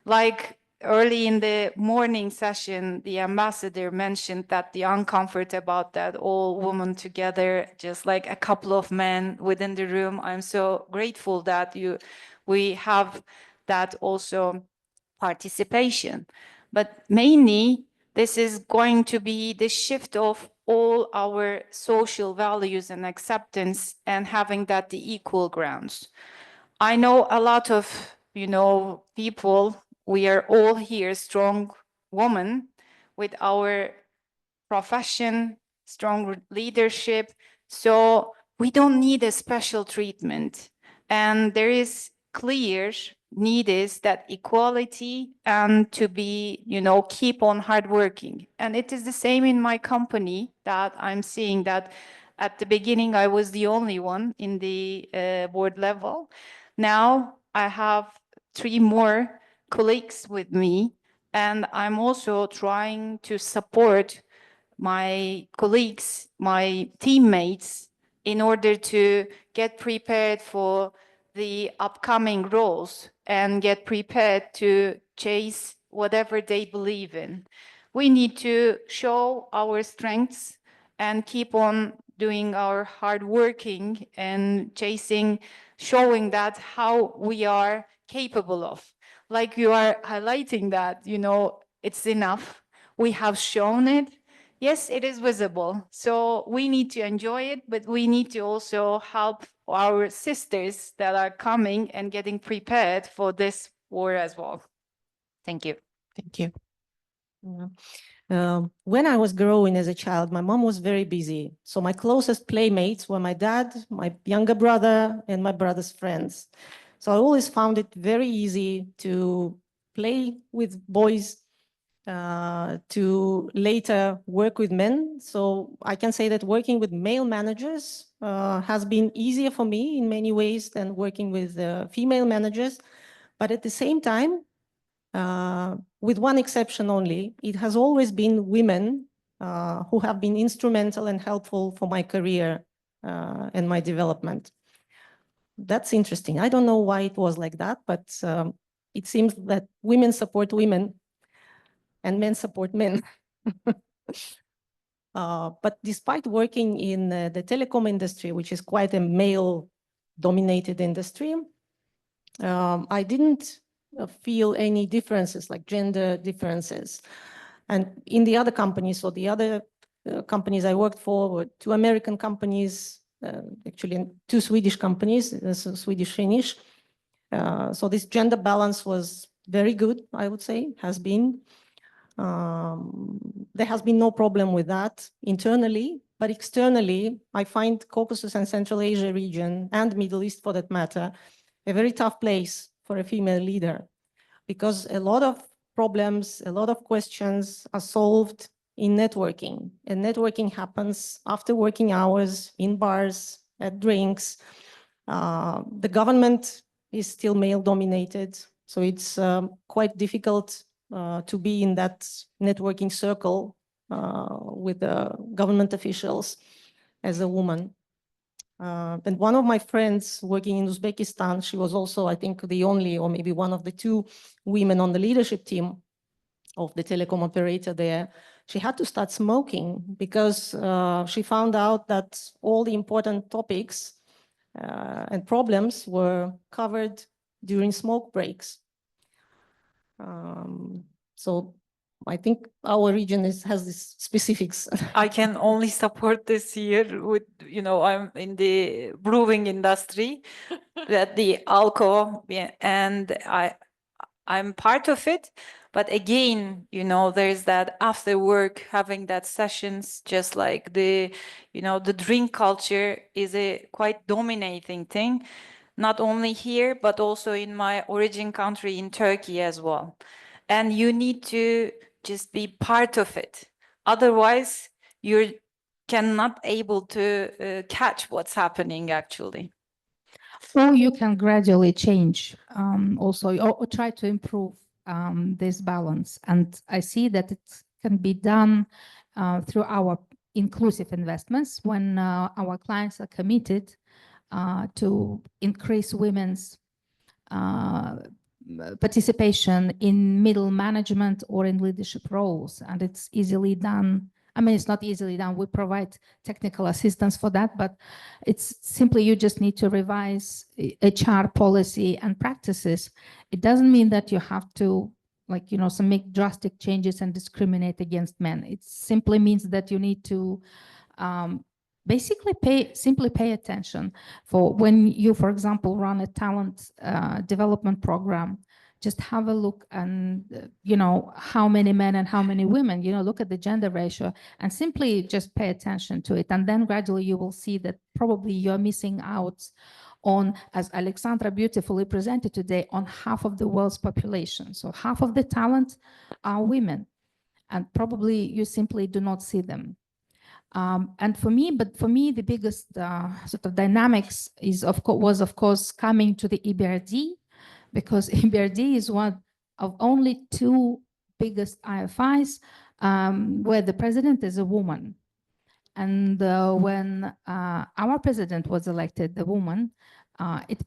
Speaker 4: Like early in the morning session, the ambassador mentioned that the uncomfort about that all women together, just like a couple of men within the room. I'm so grateful that we have that also participation. But mainly, this is going to be the shift of all our social values and acceptance, and having that the equal grounds. I know a lot of, you know, people, we are all here strong women with our profession, strong leadership. So we don't need a special treatment. And there is clear need is that equality and to be, you know, keep on hardworking. And it is the same in my company that I'm seeing that at the beginning, I was the only one in the board level. Now I have 3 more colleagues with me, and I'm also trying to support my colleagues, my teammates, in order to get prepared for the upcoming roles and get prepared to chase whatever they believe in. We need to show our strengths and keep on doing our hard working and chasing, showing that how we are capable of. Like you are highlighting that, you know, it's enough. We have shown it. Yes, it is visible. So we need to enjoy it, but we need to also help our sisters that are coming and getting prepared for this war as well. Thank you.
Speaker 3: Thank you. When I was growing as a child, my mom was very busy. So my closest playmates were my dad, my younger brother, and my brother's friends. So I always found it very easy to play with boys, to later work with men. So I can say that working with male managers has been easier for me in many ways than working with female managers. But at the same time, with one exception only, it has always been women who have been instrumental and helpful for my career and my development. That's interesting. I don't know why it was like that, but it seems that women support women and men support men. But despite working in the telecom industry, which is quite a male-dominated industry, I didn't feel any differences, like gender differences. And in the other companies, so the other companies I worked for were 2 American companies, actually 2 Swedish companies, Swedish-Finnish. So this gender balance was very good, I would say, has been. There has been no problem with that internally, but externally, I find Caucasus and Central Asia region, and Middle East for that matter, a very tough place for a female leader, because a lot of problems, a lot of questions are solved in networking. And networking happens after working hours, in bars, at drinks. The government is still male-dominated, so it's quite difficult to be in that networking circle with the government officials as a woman. And one of my friends working in Uzbekistan, she was also, I think, the only or maybe one of the 2 women on the leadership team. of the telecom operator there, she had to start smoking because she found out that all the important topics and problems were covered during smoke breaks. So I think our region has these specifics.
Speaker 4: I can only support this here with, I'm in the brewing industry, that the alcohol, and I'm part of it. But again, there's that after work, having that sessions, just like the drink culture is a quite dominating thing, not only here, but also in my origin country in Turkey as well. And you need to just be part of it. Otherwise, you cannot able to catch what's happening actually.
Speaker 5: Or you can gradually change also, or try to improve this balance. And I see that it can be done through our inclusive investments when our clients are committed to increase women's participation in middle management or in leadership roles. And it's easily done. I mean, it's not easily done. We provide technical assistance for that, but it's simply you just need to revise HR policy and practices. It doesn't mean that you have to make drastic changes and discriminate against men. It simply means that you need to basically simply pay attention for when you, for example, run a talent development program. Just have a look and how many men and how many women, look at the gender ratio and simply just pay attention to it. And then gradually you will see that probably you're missing out on, as Alexandra beautifully presented today, on half of the world's population. So half of the talent are women, and probably you simply do not see them. And for me, the biggest sort of dynamics was of course coming to the EBRD, because EBRD is one of only two biggest IFIs where the president is a woman. And when our president was elected, the woman, it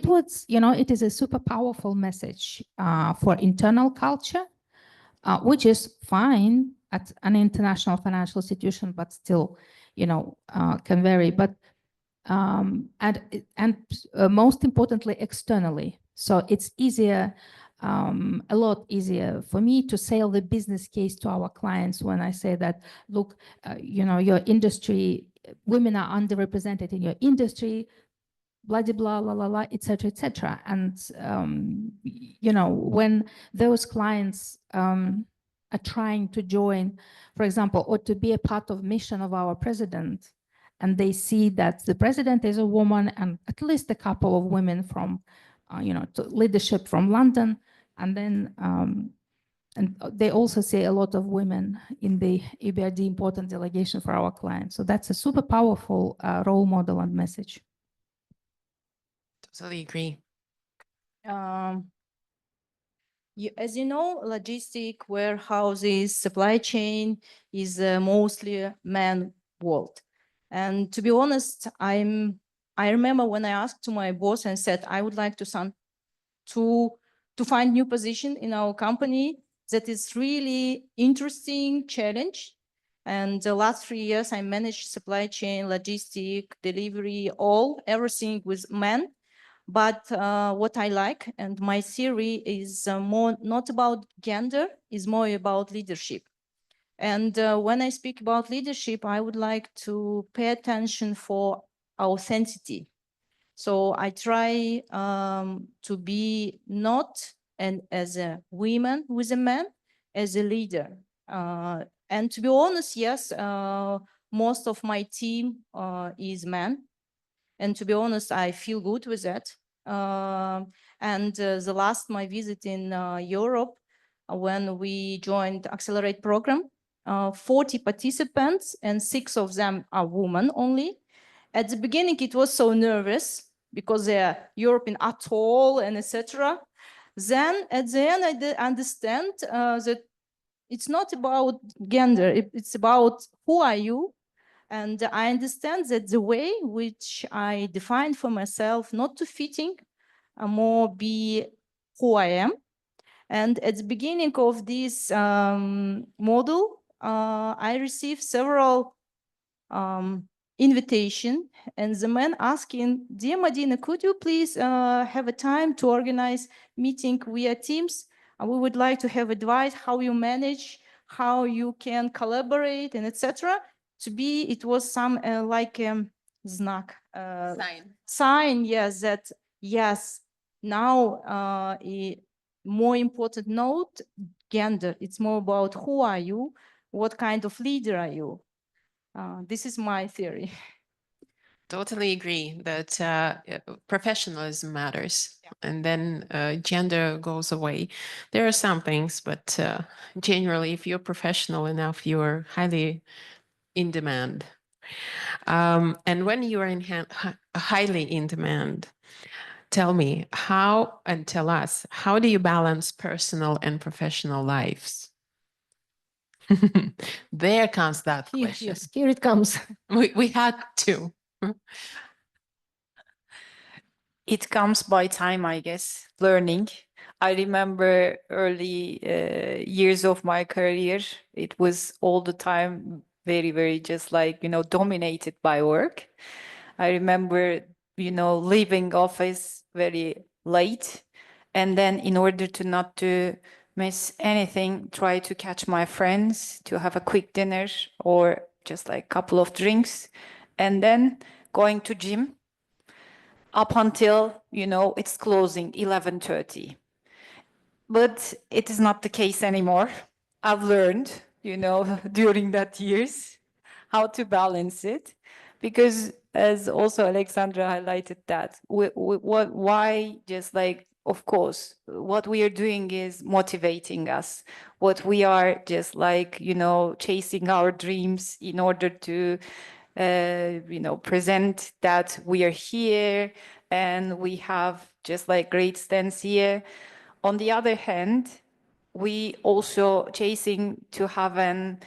Speaker 5: was, it is a super powerful message for internal culture, which is fine at an international financial institution, but still, can vary. But most importantly, externally. So it's easier, a lot easier for me to sell the business case to our clients when I say that, look, your industry, women are underrepresented in your industry, blah, blah, blah, blah, blah, et cetera, et cetera. And, when those clients are trying to join, for example, or to be a part of mission of our president, and they see that the president is a woman and at least a couple of women from, to leadership from London, and then and they also see a lot of women in the EBRD important delegation for our clients. So that's a super powerful role model and message.
Speaker 1: Totally agree.
Speaker 6: As you know, logistic, warehouses, supply chain is mostly man world. And to be honest, I remember when I asked to my boss and said, I would like to find new position in our company that is really interesting challenge. And the last 3 years, I managed supply chain, logistic, delivery, everything with men. But what I like, and my theory is more not about gender, is more about leadership. And when I speak about leadership, I would like to pay attention for authenticity. So I try to be not as a woman with a man, as a leader. And to be honest, yes, most of my team is men. And to be honest, I feel good with that. And the last my visit in Europe, when we joined Accelerate program, 40 participants and 6 of them are women only. At the beginning, it was so nervous because they're European atoll and etc. Then at the end, I understand that it's not about gender, it's about who are you. And I understand that the way which I define for myself, not to fitting, more be who I am. And at the beginning of this model, I received several invitation, and the man asking, "Dear Madina, could you please have a time to organize meeting via Teams? We would like to have advice how you manage, how you can collaborate, and etc." It was some like znak, sign, yes, that yes, now a more important note, gender. It's more about who are you, what kind of leader are you. This is my theory.
Speaker 1: Totally agree that professionalism matters, and then gender goes away. There are some things, but generally, if you're professional enough, you're highly in demand. And when you are highly in demand, tell me how, and tell us, how do you balance personal and professional lives? There comes that question.
Speaker 3: Yes, here it comes.
Speaker 1: We had to.
Speaker 4: It comes by time, I guess, learning. I remember early years of my career, it was all the time very, very just like, dominated by work. I remember, leaving office very late. And then in order to not to miss anything, try to catch my friends, to have a quick dinner or just like a couple of drinks. And then going to gym up until, it's closing 11:30. But it is not the case anymore. I've learned, during that years how to balance it, because as also Alexandra highlighted that, why just like, of course, what we are doing is motivating us. What we are just like, chasing our dreams in order to present that we are here and we have just like great stance here. On the other hand, we also chasing to have an,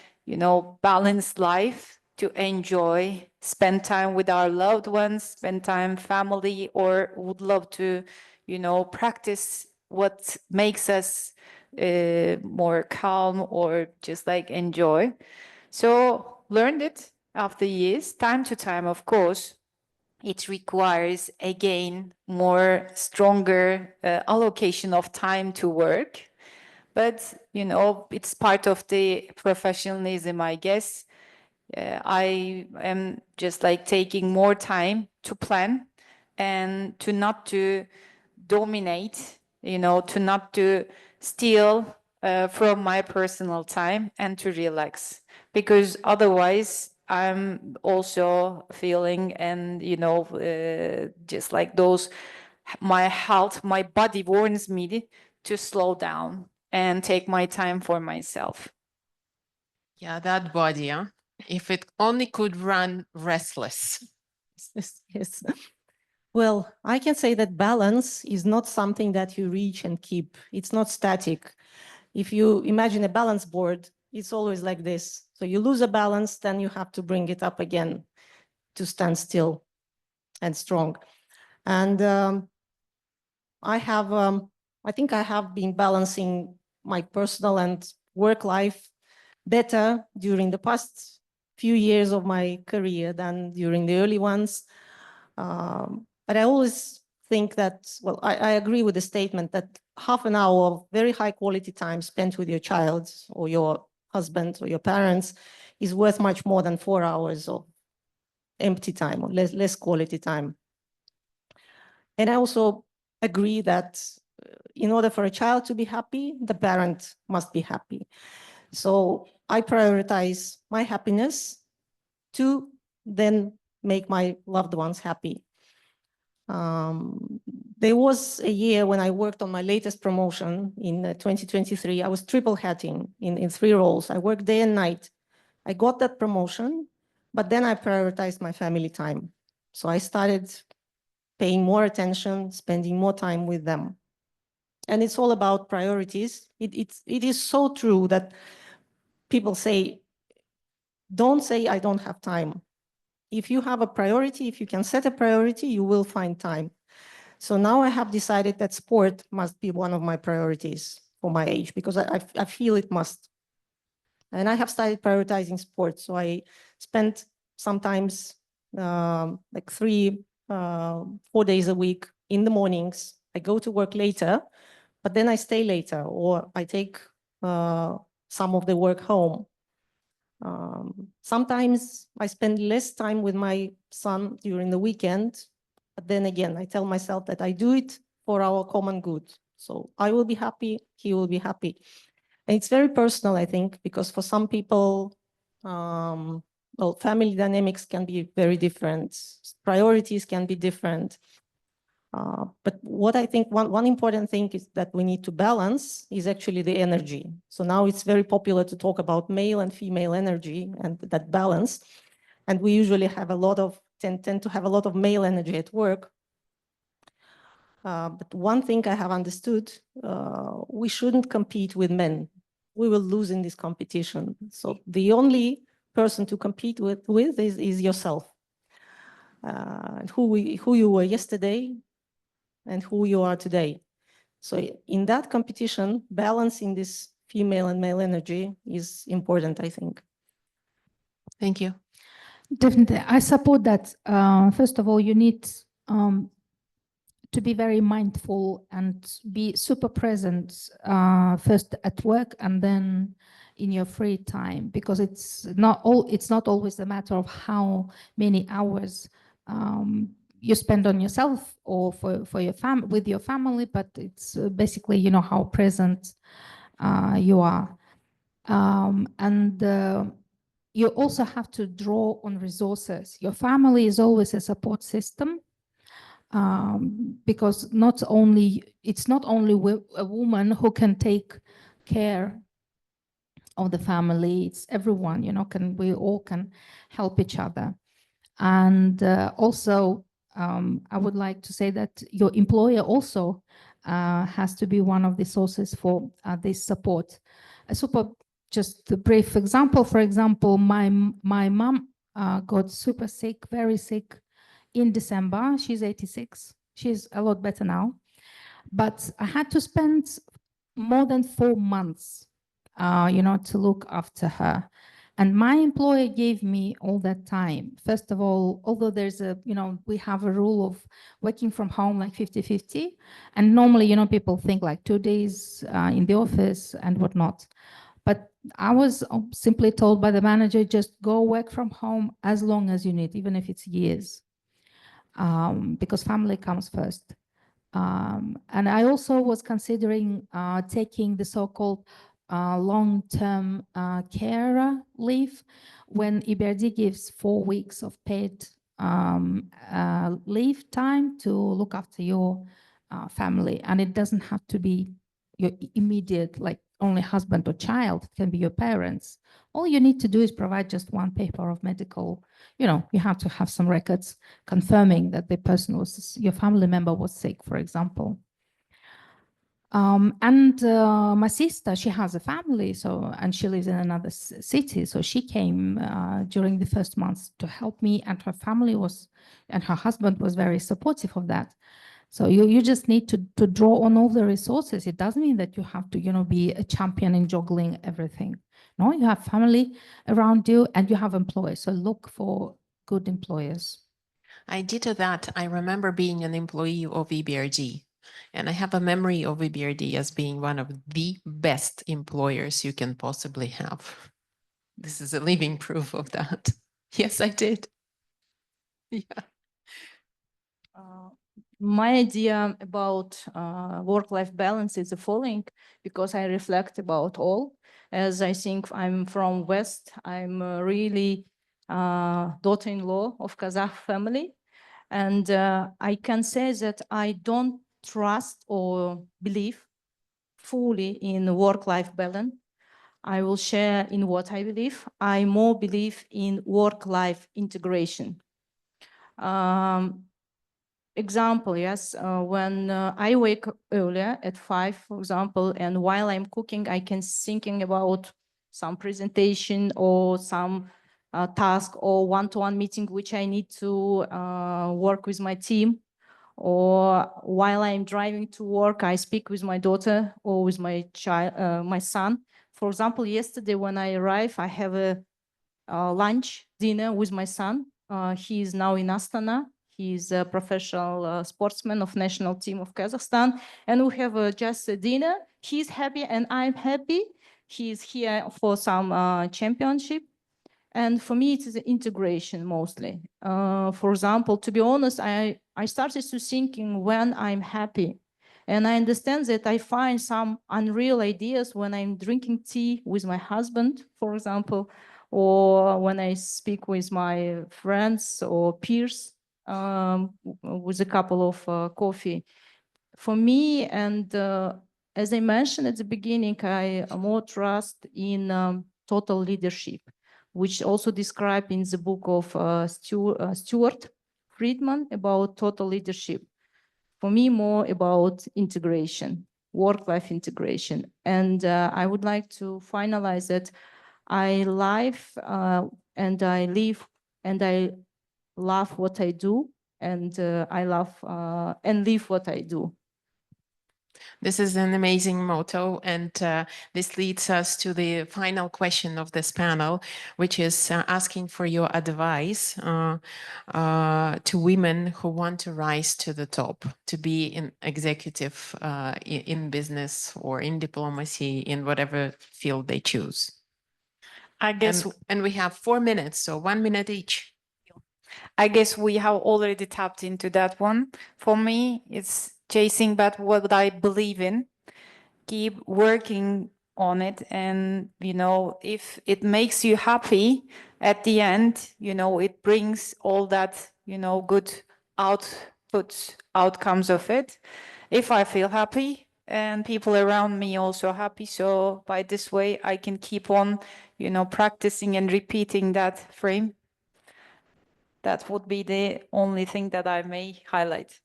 Speaker 4: balanced life, to enjoy, spend time with our loved ones, spend time family, or would love to, practice what makes us more calm or just like enjoy. So learned it after years, time to time, of course. It requires, again, more stronger allocation of time to work. But, it's part of the professionalism, I guess. I am just like taking more time to plan and to not to dominate, to not to steal from my personal time and to relax. Because otherwise, I'm also feeling and, just like those, my health, my body warns me to slow down and take my time for myself.
Speaker 1: Yeah, that body, huh? If it only could run restless.
Speaker 3: Yes. Well, I can say that balance is not something that you reach and keep. It's not static. If you imagine a balance board, it's always like this. So you lose a balance, then you have to bring it up again to stand still and strong. And I think I have been balancing my personal and work life better during the past few years of my career than during the early ones. But I always think that, well, I agree with the statement that half an hour of very high quality time spent with your child or your husband or your parents is worth much more than 4 hours of empty time or less quality time. And I also agree that in order for a child to be happy, the parent must be happy. So I prioritize my happiness to then make my loved ones happy. There was a year when I worked on my latest promotion in 2023. I was triple hatting in 3 roles. I worked day and night. I got that promotion, but then I prioritized my family time. So I started paying more attention, spending more time with them. And it's all about priorities. It is so true that people say, don't say I don't have time. If you have a priority, if you can set a priority, you will find time. So now I have decided that sport must be one of my priorities for my age, because I feel it must. And I have started prioritizing sports. So I spent sometimes like 4 days a week in the mornings. I go to work later, but then I stay later, or I take some of the work home. Sometimes I spend less time with my son during the weekend, but then again, I tell myself that I do it for our common good. So I will be happy, he will be happy. And it's very personal, I think, because for some people, well, family dynamics can be very different. Priorities can be different. But what I think one important thing is that we need to balance is actually the energy. So now it's very popular to talk about male and female energy and that balance. And we usually have tend to have a lot of male energy at work. But one thing I have understood, we shouldn't compete with men. We will lose in this competition. So the only person to compete with is yourself. Who you were yesterday and who you are today. So in that competition, balancing this female and male energy is important, I think.
Speaker 1: Thank you.
Speaker 5: Definitely. I support that. First of all, you need to be very mindful and be super present first at work and then in your free time, because it's not always a matter of how many hours you spend on yourself or for your with your family, but it's basically, you know, how present you are. You also have to draw on resources. Your family is always a support system, because it's not only a woman who can take care of the family, it's everyone, you know, we all can help each other. And also, I would like to say that your employer also has to be one of the sources for this support. Just a brief example, for example, my mom got super sick, very sick in December. She's 86. She's a lot better now. But I had to spend more than 4 months, you know, to look after her. And my employer gave me all that time. First of all, although there's we have a rule of working from home like 50-50. And normally, you know, people think like 2 days in the office and whatnot. But I was simply told by the manager, just go work from home as long as you need, even if it's years, because family comes first. And I also was considering taking the so-called long-term care leave, when EBRD gives 4 weeks of paid leave time to look after your family. And it doesn't have to be your immediate, like only husband or child, it can be your parents. All you need to do is provide just one paper of medical, you know, you have to have some records confirming that the person your family member was sick, for example. My sister, she has a family, and she lives in another city. So she came during the first months to help me, and her family and her husband was very supportive of that. So you just need to draw on all the resources. It doesn't mean that you have to, you know, be a champion in juggling everything. No, you have family around you and you have employees. So look for good employers.
Speaker 1: I did that. I remember being an employee of EBRD, and I have a memory of EBRD as being one of the best employers you can possibly have. This is a living proof of that. Yes, I did. Yeah.
Speaker 6: My idea about work-life balance is the following, because I reflect about all. As I think I'm from West, I'm really daughter-in-law of Kazakh family. And I can say that I don't trust or believe fully in work-life balance. I will share in what I believe. I more believe in work-life integration. Example, yes, when I wake up earlier at 5, for example, and while I'm cooking, I can thinking about some presentation or some task or one-to-one meeting, which I need to work with my team. Or while I'm driving to work, I speak with my daughter or with my child, my son. For example, yesterday when I arrived, I have a lunch dinner with my son. He is now in Astana. He is a professional sportsman of national team of Kazakhstan. And we have just a dinner. He's happy and I'm happy. He's here for some championship. And for me, it is integration mostly. For example, to be honest, I started to thinking when I'm happy. And I understand that I find some unreal ideas when I'm drinking tea with my husband, for example, or when I speak with my friends or peers with a couple of coffee. For me, and as I mentioned at the beginning, I more trust in total leadership, which also described in the book of Stuart Friedman about total leadership. For me, more about integration, work-life integration. And I would like to finalize that I live and I live and I love what I do, and I love and live what I do.
Speaker 1: This is an amazing motto, and this leads us to the final question of this panel, which is asking for your advice to women who want to rise to the top, to be in executive in business or in diplomacy, in whatever field they choose.
Speaker 4: I guess
Speaker 1: And we have 4 minutes, so 1 minute each.
Speaker 4: I guess we have already tapped into that one. For me, it's chasing back what I believe in, keep working on it. And, you know, if it makes you happy at the end, you know, it brings all that, you know, good outcomes of it. If I feel happy and people around me also happy, so by this way, I can keep on, you know, practicing and repeating that frame. That would be the only thing that I may highlight.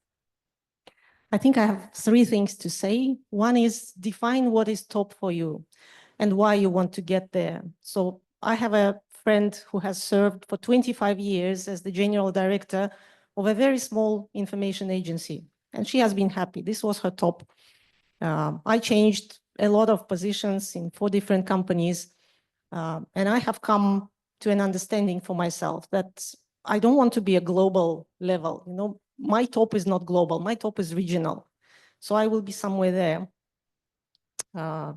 Speaker 3: I think I have 3 things to say. One is define what is top for you and why you want to get there. So I have a friend who has served for 25 years as the general director of a very small information agency, and she has been happy. This was her top. I changed a lot of positions in 4 different companies, and I have come to an understanding for myself that I don't want to be a global level. You know, my top is not global, my top is regional. So I will be somewhere there.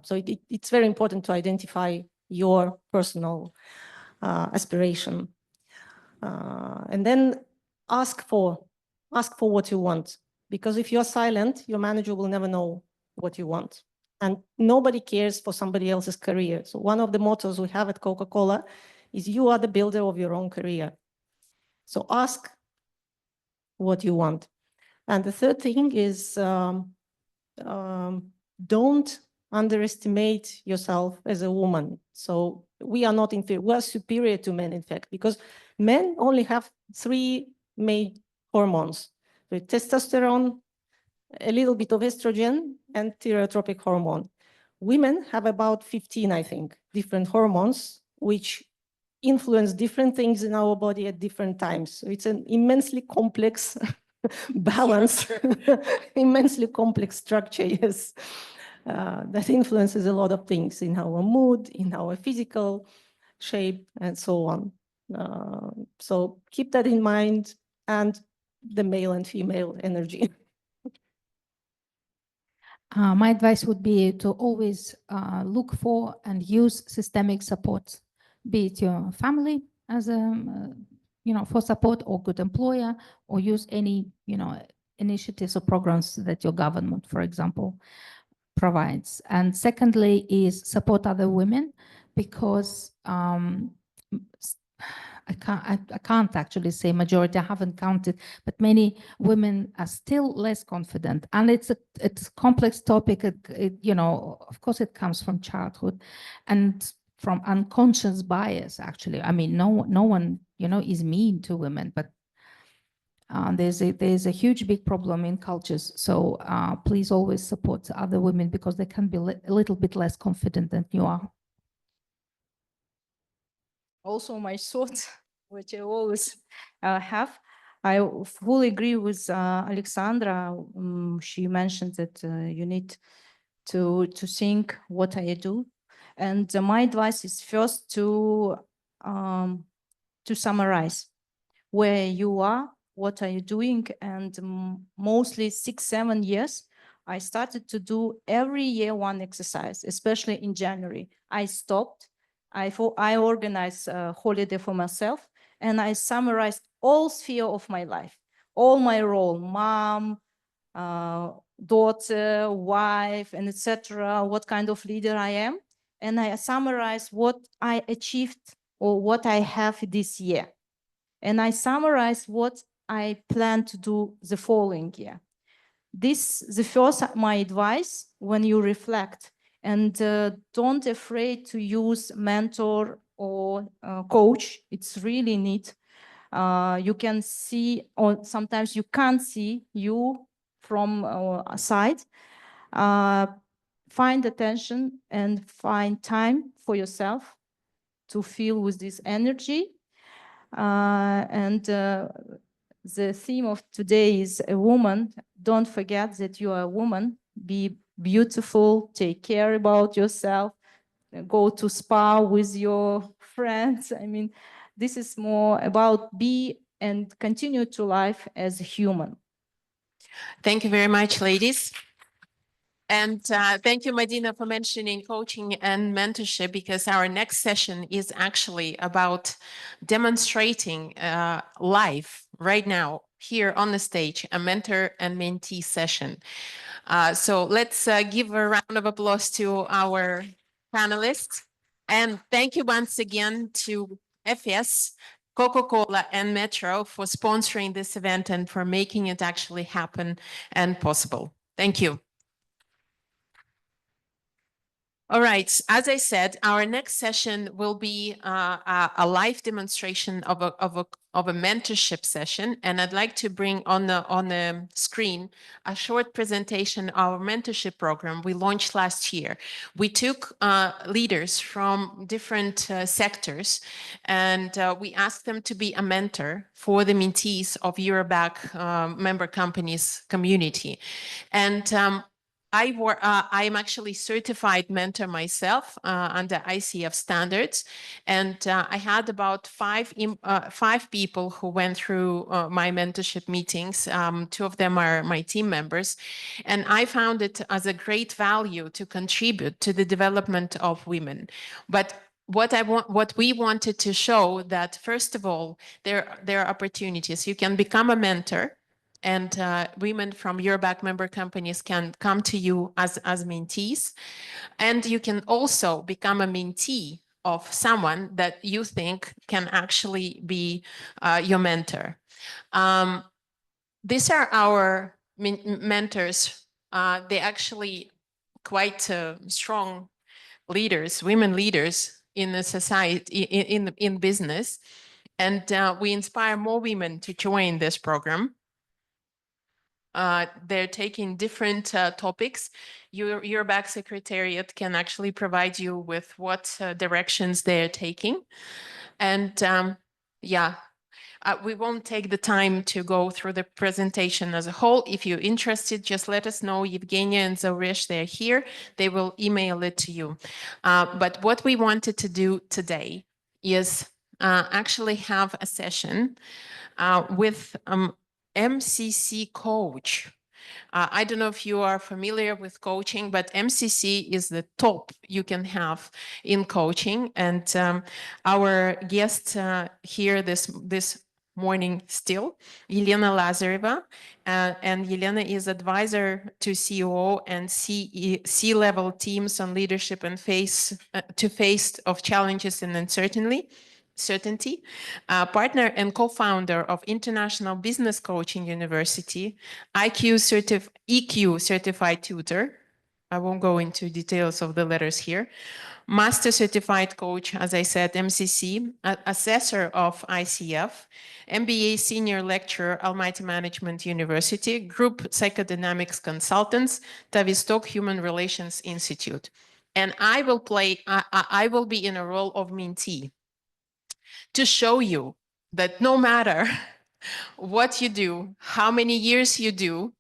Speaker 3: So it's very important to identify your personal aspiration. And then ask for what you want. Because if you're silent, your manager will never know what you want. And nobody cares for somebody else's career. So one of the mottos we have at Coca-Cola is you are the builder of your own career. So ask what you want. And the third thing is don't underestimate yourself as a woman. So we are not inferior, we are superior to men, in fact, because men only have 3 main hormones: the testosterone, a little bit of estrogen, and thyrotropic hormone. Women have about 15, I think, different hormones, which influence different things in our body at different times. So it's an immensely complex balance, immensely complex structure, yes, that influences a lot of things in our mood, in our physical shape, and so on. So keep that in mind, and the male and female energy.
Speaker 5: My advice would be to always look for and use systemic support, be it your family as a, you know, for support, or good employer, or use any, you know, initiatives or programs that your government, for example, provides. And secondly is support other women, because I can't actually say majority, I haven't counted, but many women are still less confident. And it's a complex topic. You know, of course it comes from childhood and from unconscious bias, actually. I mean, no one, you know, is mean to women, but there's a huge big problem in cultures. So please always support other women, because they can be a little bit less confident than you are.
Speaker 6: Also my thoughts, which I always have. I fully agree with Alexandra. She mentioned that you need to think what I do. And my advice is first to summarize where you are, what are you doing, and mostly 6-7 years, I started to do every year one exercise, especially in January. I stopped, I organized a holiday for myself, and I summarized all sphere of my life, all my role, mom, daughter, wife, and etc., what kind of leader I am. And I summarize what I achieved or what I have this year. And I summarize what I plan to do the following year. This the first my advice when you reflect, and don't afraid to use mentor or coach. It's really neat. You can see, or sometimes you can't see you from a side. Find attention and find time for yourself to feel with this energy. And the theme of today is a woman. Don't forget that you are a woman. Be beautiful, take care about yourself, go to spa with your friends. I mean, this is more about be and continue to life as a human.
Speaker 1: Thank you very much, ladies. And thank you, Madina, for mentioning coaching and mentorship, because our next session is actually about demonstrating live right now here on the stage, a mentor and mentee session. So let's give a round of applause to our panelists. And thank you once again to Efes, Coca-Cola, and Metro for sponsoring this event and for making it actually happen and possible. Thank you. All right, as I said, our next session will be a live demonstration of a mentorship session, and I'd like to bring on the screen a short presentation of our mentorship program we launched last year. We took leaders from different sectors, and we asked them to be a mentor for the mentees of EUROBAK member companies community, and I am actually certified mentor myself under ICF standards, and I had about five people who went through my mentorship meetings. 2 of them are my team members, and I found it as a great value to contribute to the development of women. But what we wanted to show that, first of all, there are opportunities. You can become a mentor, and women from EUROBAK member companies can come to you as mentees. And you can also become a mentee of someone that you think can actually be your mentor. These are our mentors. They're actually quite strong leaders, women leaders in the society, in business. And we inspire more women to join this program. They're taking different topics. EUROBAK Secretariat can actually provide you with what directions they're taking. And yeah, we won't take the time to go through the presentation as a whole. If you're interested, just let us know. Evgenia and Zauresh, they're here. They will email it to you. But what we wanted to do today is actually have a session with MCC coach. I don't know if you are familiar with coaching, but MCC is the top you can have in coaching. And our guest here this morning still, Elena Lazareva, and Elena is advisor to COO and C-level teams on leadership and face of challenges and uncertainty, partner and co-founder of International Business Coaching University, EQ certified tutor. I won't go into details of the letters here. Master certified coach, as I said, MCC, assessor of ICF, MBA senior lecturer, Almaty Management University, group psychodynamics consultants, Tavistock Human Relations Institute. And I will be in a role of mentee to show you that no matter what you do, how many years you do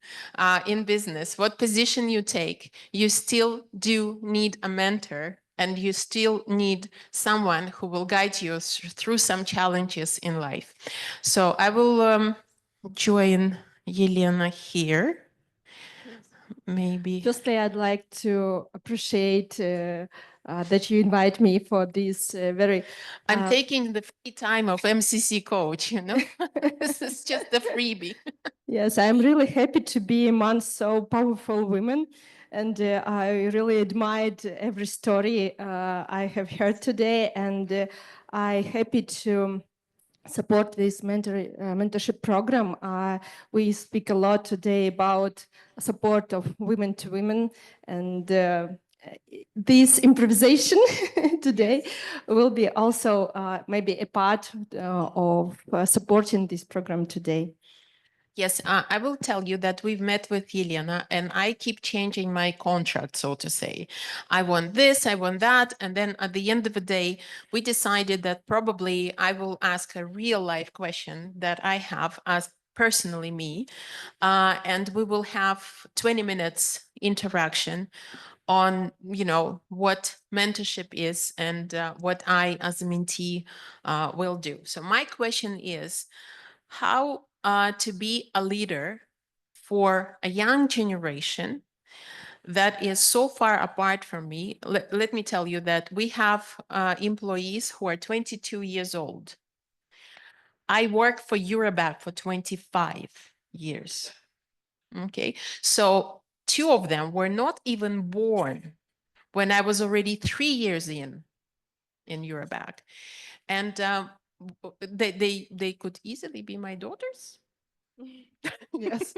Speaker 1: in business, what position you take, you still do need a mentor, and you still need someone who will guide you through some challenges in life. So I will join Yelena here. Maybe.
Speaker 7: Firstly, I'd like to appreciate that you invite me for this very.
Speaker 1: I'm taking the free time of MCC coach, you know. This is just a freebie.
Speaker 7: Yes, I'm really happy to be among so powerful women, and I really admired every story I have heard today, and I'm happy to support this mentorship program. We speak a lot today about support of women to women, and this improvisation today will be also maybe a part of supporting this program today.
Speaker 1: Yes, I will tell you that we've met with Yelena, and I keep changing my contract, so to say. I want this, I want that. And then at the end of the day, we decided that probably I will ask a real life question that I have as personally me. And we will have 20 minutes interaction on, you know, what mentorship is and what I as a mentee will do. So my question is, how to be a leader for a young generation that is so far apart from me. Let me tell you that we have employees who are 22 years old. I worked for EUROBAK for 25 years. Okay, so 2 of them were not even born when I was already 3 years in EUROBAK. And they could easily be my daughters.
Speaker 7: Yes.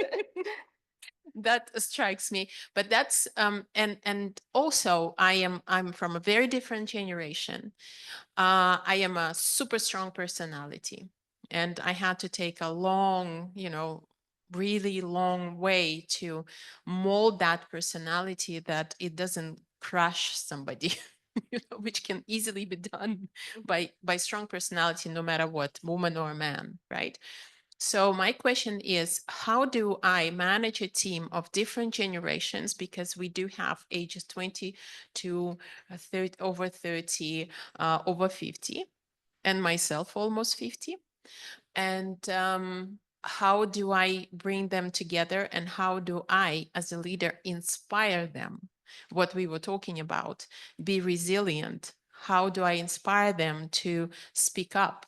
Speaker 1: That strikes me, but that's and also I'm from a very different generation. I am a super strong personality, and I had to take a long, you know, really long way to mold that personality that it doesn't crush somebody. You know, which can easily be done by strong personality, no matter what, woman or man, right? So my question is, how do I manage a team of different generations? Because we do have ages 20 to 30, over 30, over 50, and myself almost 50. And how do I bring them together, and how do I, as a leader, inspire them? What we were talking about, be resilient. How do I inspire them to speak up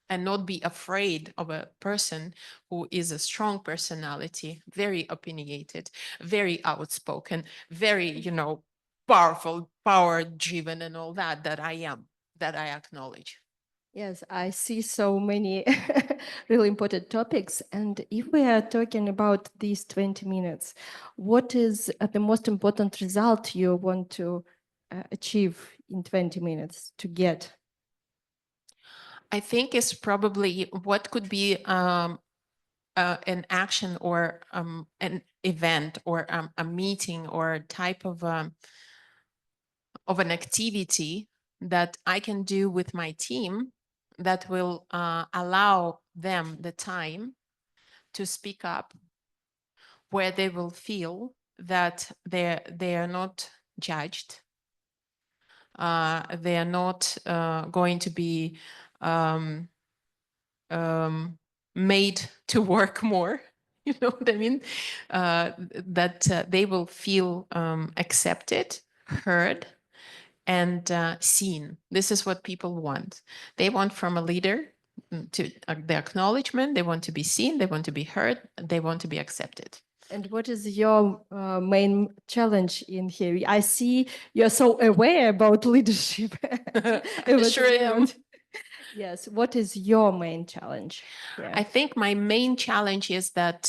Speaker 1: and not be afraid of a person who is a strong personality, very opinionated, very outspoken, very, you know, powerful, power driven, and all that, that I am, that I acknowledge.
Speaker 7: Yes, I see so many really important topics. And if we are talking about these 20 minutes, what is the most important result you want to achieve in 20 minutes to get?
Speaker 1: I think is probably what could be an action or an event or a meeting or type of an activity that I can do with my team that will allow them the time to speak up, where they will feel that they are not judged. They are not going to be made to work more. You know what I mean? That they will feel accepted, heard, and seen. This is what people want. They want from a leader to the acknowledgement. They want to be seen. They want to be heard. They want to be accepted.
Speaker 7: And what is your main challenge in here? I see you're so aware about leadership.
Speaker 1: Sure am.
Speaker 7: Yes. What is your main challenge? Yeah.
Speaker 1: I think my main challenge is that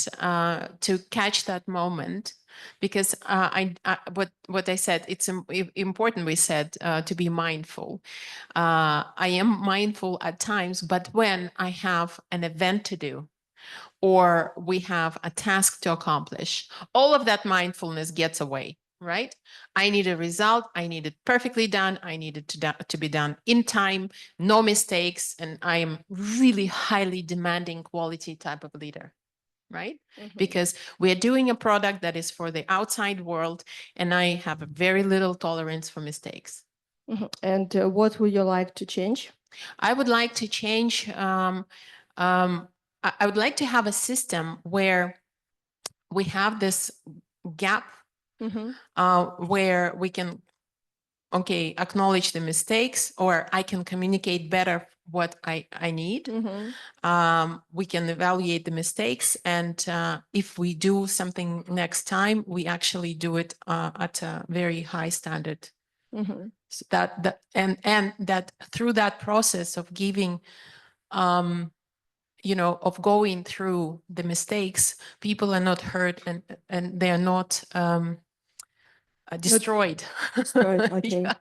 Speaker 1: to catch that moment, because what I said, it's important. We said to be mindful. I am mindful at times, but when I have an event to do, or we have a task to accomplish, all of that mindfulness gets away. right? I need a result. I need it perfectly done. I need it to be done in time, no mistakes. And I am really highly demanding quality type of leader, right? Because we're doing a product that is for the outside world, and I have a very little tolerance for mistakes.
Speaker 7: And what would you like to change?
Speaker 1: I would like to change, I would like to have a system where we have this gap where we can, okay, acknowledge the mistakes, or I can communicate better what I need. We can evaluate the mistakes, and if we do something next time, we actually do it at a very high standard. So that that through that process of giving, you know, of going through the mistakes, people are not hurt, and they are not destroyed.
Speaker 7: Destroyed, okay.
Speaker 1: Yeah.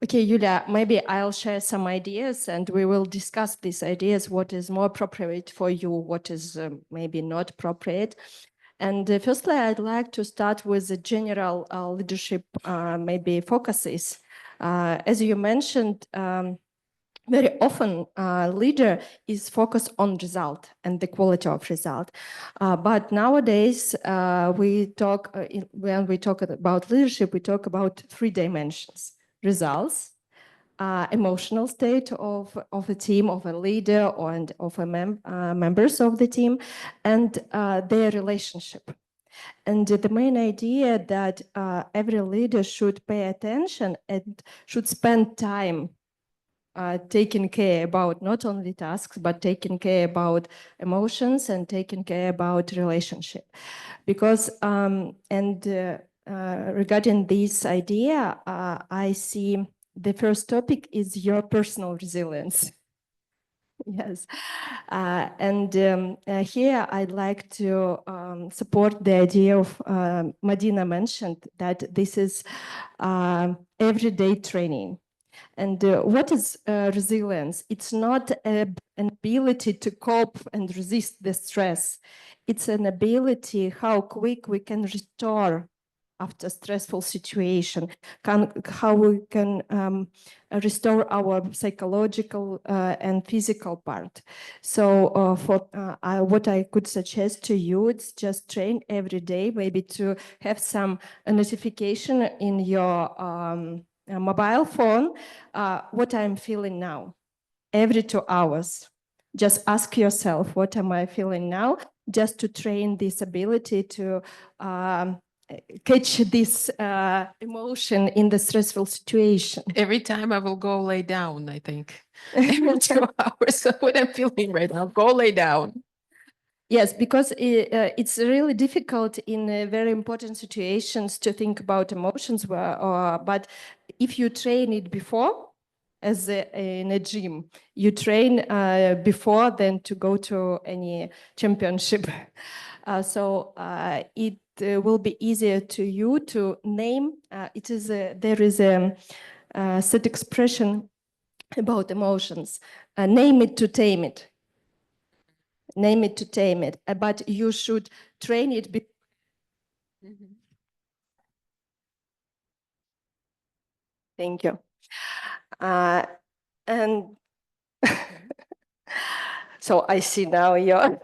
Speaker 7: Okay, Yulia, maybe I'll share some ideas and we will discuss these ideas, what is more appropriate for you, what is maybe not appropriate. And firstly, I'd like to start with the general leadership maybe focuses. As you mentioned, very often leader is focused on result and the quality of result. But nowadays, we talk, when we talk about leadership, we talk about 3 dimensions: results, emotional state of a team, of a leader, and of a members of the team, and their relationship. And the main idea that every leader should pay attention and should spend time taking care about not only tasks, but taking care about emotions and taking care about relationship. Because, regarding this idea, I see the first topic is your personal resilience. Yes. Here I'd like to support the idea of Madina mentioned that this is everyday training. And what is resilience? It's not an ability to cope and resist the stress. It's an ability how quick we can restore after stressful situation, how we can restore our psychological and physical part. So what I could suggest to you, it's just train every day, maybe to have some notification in your mobile phone, what I'm feeling now, every 2 hours. Just ask yourself, what am I feeling now? Just to train this ability to catch this emotion in the stressful situation.
Speaker 1: Every time I will go lay down, I think. Every 2 hours, what I'm feeling right now, go lay down.
Speaker 7: Yes, because it's really difficult in very important situations to think about emotions, but if you train it before, as in a gym, you train before then to go to any championship. So it will be easier to you to name. There is a set expression about emotions. Name it to tame it. Name it to tame it, but you should train it. Thank you. And so I see now your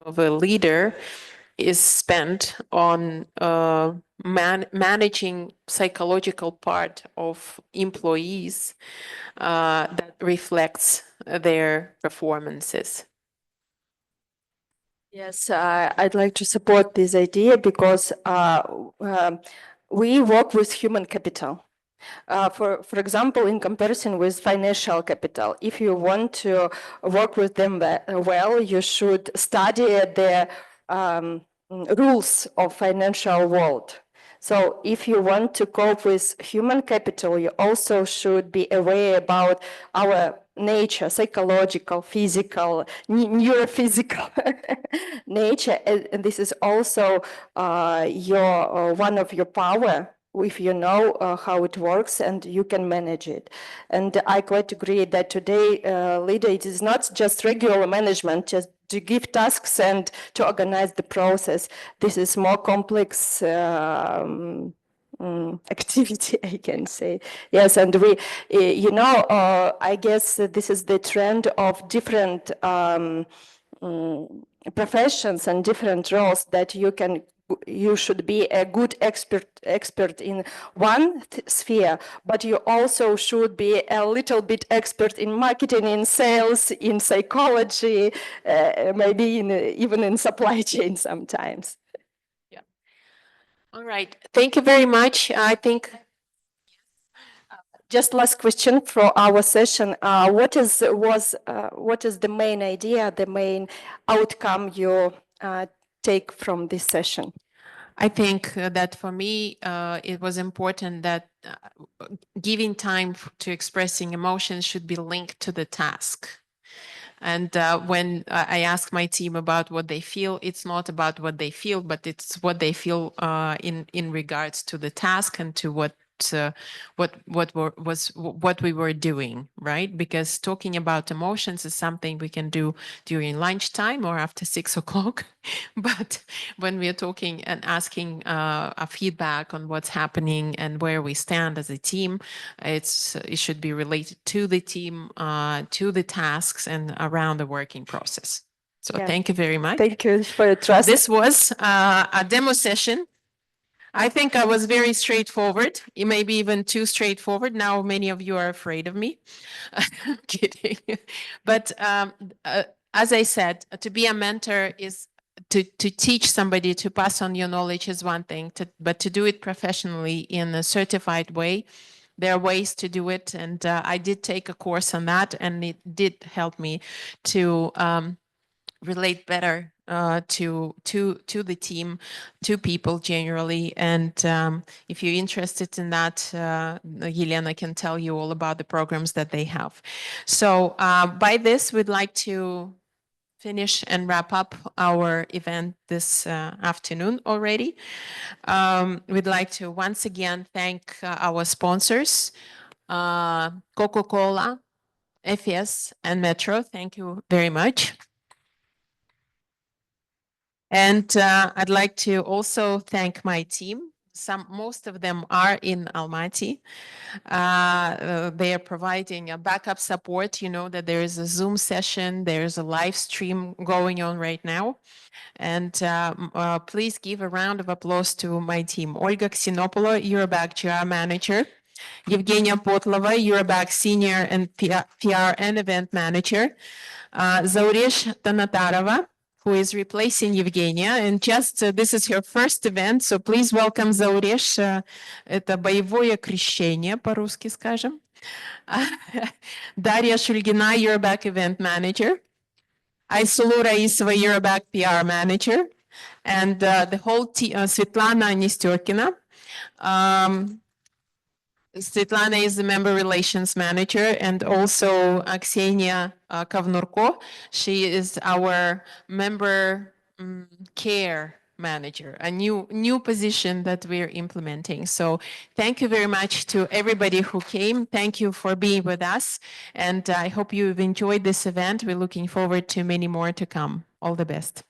Speaker 1: of a leader is spent on managing psychological part of employees that reflects their performances.
Speaker 8: Yes, I'd like to support this idea because we work with human capital. For example, in comparison with financial capital, if you want to work with them well, you should study the rules of financial world. So if you want to cope with human capital, you also should be aware about our nature, psychological, physical, neurophysical nature. And this is also one of your power if you know how it works and you can manage it. And I quite agree that today leader, it is not just regular management, just to give tasks and to organize the process. This is more complex activity, I can say. Yes, and we, I guess this is the trend of different professions and different roles that you should be a good expert in one sphere, but you also should be a little bit expert in marketing, in sales, in psychology, maybe even in supply chain sometimes.
Speaker 1: Yeah. All right. Thank you very much. I think.
Speaker 8: Just last question for our session. What is the main idea, the main outcome you take from this session?
Speaker 1: I think that for me, it was important that giving time to expressing emotions should be linked to the task. And when I ask my team about what they feel, it's not about what they feel, but it's what they feel in regards to the task and to what we were doing, right? Because talking about emotions is something we can do during lunchtime or after 6 o'clock. But when we are talking and asking a feedback on what's happening and where we stand as a team, it should be related to the team, to the tasks, and around the working process. So thank you very much.
Speaker 8: Thank you for your trust.
Speaker 1: This was a demo session. I think I was very straightforward, maybe even too straightforward. Now many of you are afraid of me. Kidding. But as I said, to be a mentor is to teach somebody, to pass on your knowledge is one thing, but to do it professionally in a certified way, there are ways to do it. And I did take a course on that, and it did help me to relate better to the team, to people generally. And if you're interested in that, Yelena can tell you all about the programs that they have. So by this, we'd like to finish and wrap up our event this afternoon already. We'd like to once again thank our sponsors, Coca-Cola, Efes, and Metro. Thank you very much. And I'd like to also thank my team. Most of them are in Almaty. They are providing a backup support. You know that there is a Zoom session, there's a live stream going on right now. And please give a round of applause to my team. Olga Xenopoulos, EUROBAK GR Manager. Evgenia Potlova, EUROBAK Senior and PR and Event Manager. Zauresh Tanatarova, who is replacing Evgenia. And just this is her first event, so please welcome Zauresh. Это боевое крещение, по-русски скажем. Daria Shulgina, EUROBAK Event Manager. Aysulu Raisova, EUROBAK PR Manager. And the whole team, Svetlana Nesterkina. Svetlana is the Member Relations Manager, and also Ksenia Kavnurko. She is our Member Care Manager, a new position that we're implementing. So thank you very much to everybody who came. Thank you for being with us. And I hope you've enjoyed this event. We're looking forward to many more to come. All the best.